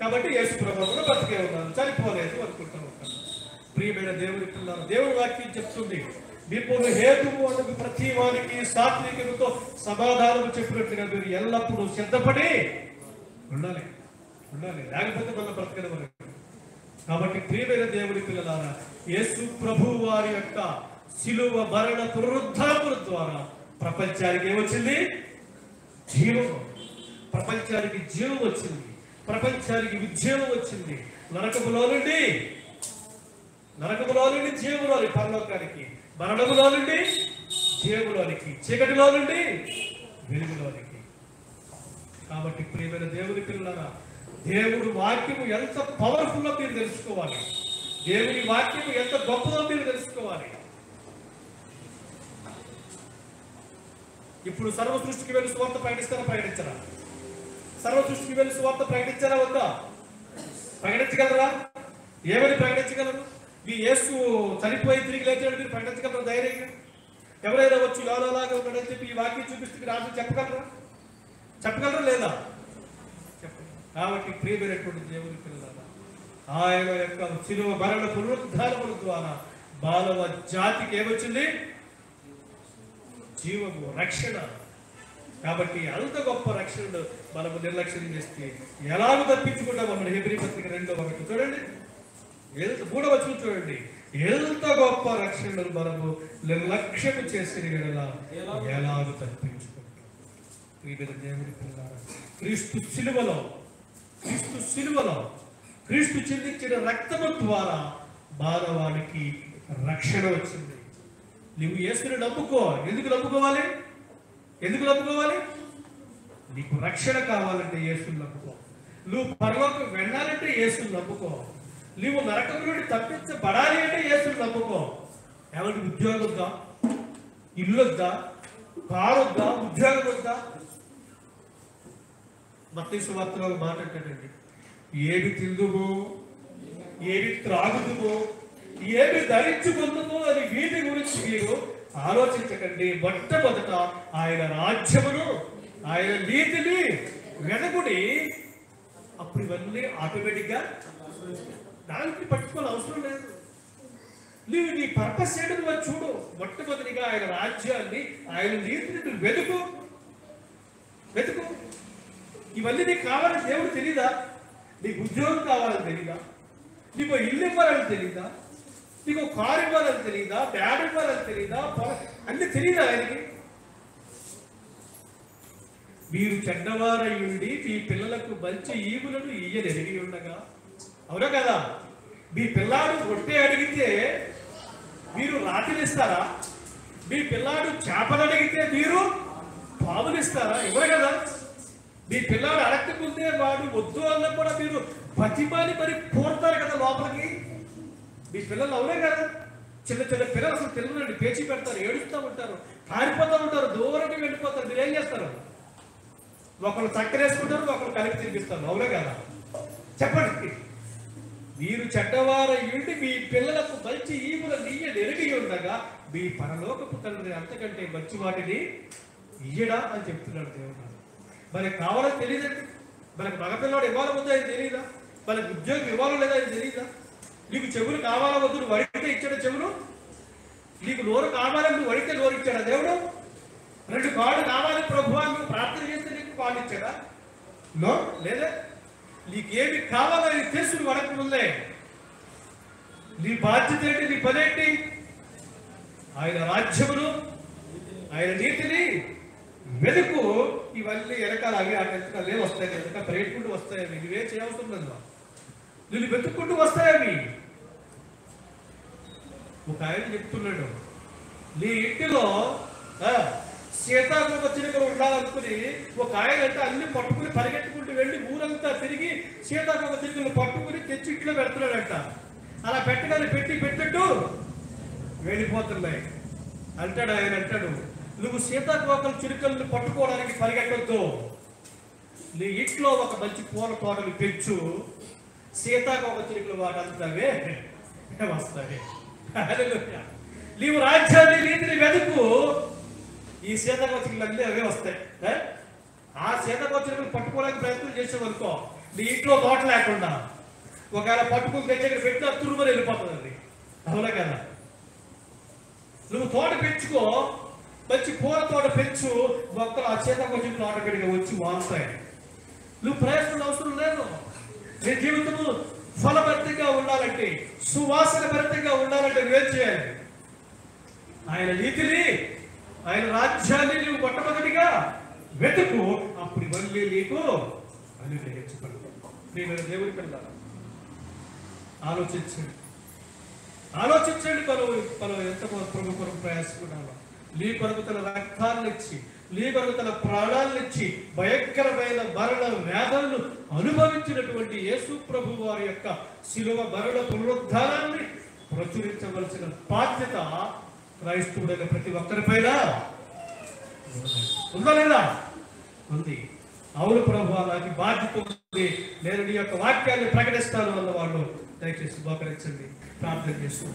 కాబట్టి యేసు ప్రభువు కూడా బ్రతికే ఉన్నాడు, చనిపోలేదు అనుకుంటాం. ప్రియమైన దేవుని పిల్లలు, దేవుని వాక్యం చెప్తుంది, ఇప్పుడు హేతువు అన్నది ప్రతి వారికి సాత్వికతతో సమాధానం చెప్పినట్టుగా మీరు ఎల్లప్పుడూ సిద్ధపడి ఉండాలి. లేకపోతే మన బ్రతకడం. కాబట్టి ప్రియమైన దేవుని పిల్లలారా, యేసు ప్రభువు వారి యొక్క శిలువ మరణ పునరుద్ధానముల ద్వారా ప్రపంచానికి ఏమొచ్చింది? జీవం. ప్రపంచానికి జీవం వచ్చింది, ప్రపంచానికి విజయం వచ్చింది. నరకములో నుండి జీవంలోని పరలోకానికి, మరణములో నుండి జీవంలోనికి, చీకటిలో నుండి వెలుగులోనికి. కాబట్టి ప్రియమైన దేవుని పిల్లలారా, దేవుడు వాక్యము ఎంత పవర్ఫుల్లో మీరు తెలుసుకోవాలి. దేవుని వాక్యం ఎంత గొప్పదో మీరు తెలుసుకోవాలి. ఇప్పుడు సర్వ సృష్టికి వెళ్ళి సువార్త ప్రకటిస్తారా, ప్రకటించరా? సర్వ సృష్టికి వెళ్ళి సువార్త ప్రకటించారా వద్దా? ప్రకటించగలరా? ఏమని ప్రకటించగలరు? మీ యేసు చనిపోయి తిరిగి లేచాడు మీరు ప్రకటించగలరా ధైర్యంగా? ఎవరైనా వచ్చి లాలాగా ఉన్నాడని చెప్పి ఈ వాక్యం చూపిస్తే మీరు ఆశ చెప్పగలరా? చెప్పగలరా లేదా? చెప్పండి. కాబట్టి ప్రియమైనటువంటి దేవుని పిల్లలారా, ఆయన యొక్క శిలువ మరణ పునరుద్ధానముల ద్వారా మానవ జాతికి ఏమొచ్చింది? జీవము, రక్షణ. కాబట్టి అంత గొప్ప రక్షణను మనము నిర్లక్ష్యం చేస్తే ఎలాగో తప్పించుకుంటాం? మన హెబ్రీ పత్రిక 2:1 చూడండి, 3వ వచనం చూడండి. ఎంత గొప్ప రక్షణను మనము నిర్లక్ష్యం చేసిన ఎలాగో తప్పించుకుంటాం? దేవుని పిల్లలారా, క్రీస్తు శిలువలో క్రీస్తు చెందించిన రక్తము ద్వారా మానవానికి రక్షణ వచ్చింది. నువ్వు యేసుని నమ్ముకో. ఎందుకు నమ్ముకోవాలి? నీకు రక్షణ కావాలంటే యేసుని నమ్ముకో. నువ్వు పరలోకం వెళ్ళాలంటే యేసుని నమ్ముకో. నువ్వు నరకం నుండి తప్పించబడాలి అంటే యేసుని నమ్ముకో. ఎవరికి ఉద్యోగం వద్దా? ఇల్లు వద్దా? కారు వద్దా? ఉద్యోగం వద్దా? మత్తయి సువార్తలో మాట్లాడతాడండి, ఏమి తిందుమో, ఏమి త్రాగుదుమో, ఏమి ధరించుకుందుమో అని వీటి గురించి మీరు ఆలోచించకండి. మొట్టమొదట ఆయన రాజ్యమును, ఆయన నీతిని వెనకుడి, అప్పుడు ఇవన్నీ ఆటోమేటిక్గా దానికి పట్టుకోవాలి అవసరం లేదు. నువ్వు నీ పర్పస్ ఏంటో నువ్వు చూడు. మొట్టమొదటిగా ఆయన రాజ్యాన్ని, ఆయన నీతిని నువ్వు వెతుకు. ఇవన్నీ నీకు కావాలని దేవుడు తెలీదా? నీకు ఉద్యోగం కావాలని తెలీదా? నీకు ఇల్లు ఇవ్వాలని తెలీదా? నీకు కారు ఇవ్వాలని తెలీదా? బ్యాడ్ ఇవ్వాలని తెలీదా? అన్ని తెలీదా ఆయనకి? మీరు చెడ్డవారయ్యుండి మీ పిల్లలకు మంచి ఈవులను ఇయ్యనెరిగి ఉండగా, అవునా కదా? మీ పిల్లాడు రొట్టె అడిగితే మీరు రాతినిస్తారా? మీ పిల్లాడు చేపలు అడిగితే మీరు పామునిస్తారా? ఇవ్వరు కదా. మీ పిల్లాడు అడగకుంటే వాడు వద్దు అన్న కూడా మీరు బతిమాలి మరి పోడతారు కదా లోపలికి. మీ పిల్లలు అవునే కదా. చిన్న పిల్లలు అసలు పిల్లలండి పేచి పెడతారు, ఏడుస్తూ ఉంటారు, పారిపోతూ ఉంటారు, దూరంగా వెళ్ళిపోతారు. మీరు ఏం చేస్తారు? ఒకళ్ళు చక్కరేసుకుంటారు, ఒకళ్ళు కలిపి తినిపిస్తారు. అవునే కదా? చెప్పండి. మీరు చెడ్డవారయ్యుండి మీ పిల్లలకు మంచి ఈవుల నీయలు ఎరిగి ఉండగా మీ పరలోకపు తండ్రి అంతకంటే మంచి వాటిని ఇయ్యడా అని చెప్తున్నాడు దేవుడు. మనకు కావాలని తెలియదండి. మనకు మగపిల్లవాడు ఇవ్వాలో వద్దు ఆయన తెలియదా? మనకు ఉద్యోగం ఇవ్వాలో లేదా ఆయన తెలియదా? నీకు చెవులు కావాలా వద్దు నువ్వు అడిగితే ఇచ్చాడు చెవులు? నీకు నోరు కావాలని నువ్వు అడిగితే నోరు ఇచ్చాడా దేవుడు? 2 కాళ్ళు కావాలి ప్రభు అని నువ్వు ప్రార్థన చేస్తే నీకు కాళ్ళు ఇచ్చాడా? లేదా? నీకేమి కావాలని తెలుసు నువ్వు అడగకముందే. నీ బాధ్యత ఏంటి? నీ పనేంటి? ఆయన రాజ్యమును, ఆయన నీతిని వెతుకు. ఇవన్నీ వెనకాల అవి అవి వస్తాయి, వెనక పరిగెట్టుకుంటూ వస్తాయి. అవి నువ్వే చేయవసరం లేదు, నువ్వు వెతుక్కుంటూ వస్తాయి అవి. ఒక ఆయన చెప్తున్నాడు, నీ ఇంటిలో సీతాకోక చిలుకలు ఉండాలనుకుని ఒక ఆయన అంటే అన్ని పట్టుకుని పరిగెట్టుకుంటూ వెళ్ళి ఊరంతా తిరిగి సీతాకోక చిలుకలు పట్టుకుని తెచ్చి ఇంట్లో పెడుతున్నాడంట. అలా పెట్టగానే పెట్టినట్టు వెళ్ళిపోతున్నాయి అంటాడు ఆయన. అంటాడు, నువ్వు సీతాకోకల చిలుకలను పట్టుకోవడానికి పరిగెట్టొద్దు. నీ ఇంట్లో ఒక మంచి పూల తోటలు పెంచు, సీతాకోక చిలుకలు వాటంతవే వస్తాయి. నీవు రాజ్యాన్ని నీతిని వెతుకు, ఈ సీతాకోక చిలుకలు అన్నీ అవే వస్తాయి. ఆ సీతాకోక చిలుకలు పట్టుకోవడానికి ప్రయత్నం చేసేవనుకో, నీ ఇంట్లో తోట లేకుండా ఒకవేళ పట్టుకుని తెచ్చి పెట్టిన తురుమని వెళ్ళిపోతుంది అది. అవునా కదా? నువ్వు తోట పెంచుకో, మంచి పూల తోట పెంచు, మొక్కలు ఆ సీతాకోక చిలుకలు ఆటోమేటిక్గా వచ్చి వాడుతాయి. నువ్వు ప్రయత్నం అవసరం లేదు. నీ జీవితము ఫలభరితంగా ఉండాలంటే, సువాసన భరితంగా ఉండాలంటే నువ్వేం చేయాలి? ఆయన నీతిని, ఆయన రాజ్యాన్ని నువ్వు మొట్టమొదటిగా వెతుకు. అప్పుడు మళ్ళీ నీకు అనుగ్రహించబడు. దేవుని పిల్లలారా, ఆలోచించండి. మనం ఎంత ప్రభు కొరకు ప్రయాసకున్నామో. నీ కొరకు తన రక్తాన్ని ఇచ్చి నీ కొరకు తన ప్రాణాలనిచ్చి భయంకరమైన మరణ వేదనలు అనుభవించినటువంటి యేసు ప్రభు వారి యొక్క శిలువ మరణ పునరుద్ధానాన్ని ప్రచురించవలసిన బాధ్యత క్రైస్తవుడైన ప్రతి ఒక్కరిపైన ఉందా లేదా? ఉంది. అవును ప్రభు, నాకు బాధ్యత ఉంది, నేను నీ యొక్క వాక్యాన్ని ప్రకటిస్తాను అన్న వాళ్ళు దయచేసి మోకరించండి, ప్రార్థన చేస్తున్నాను.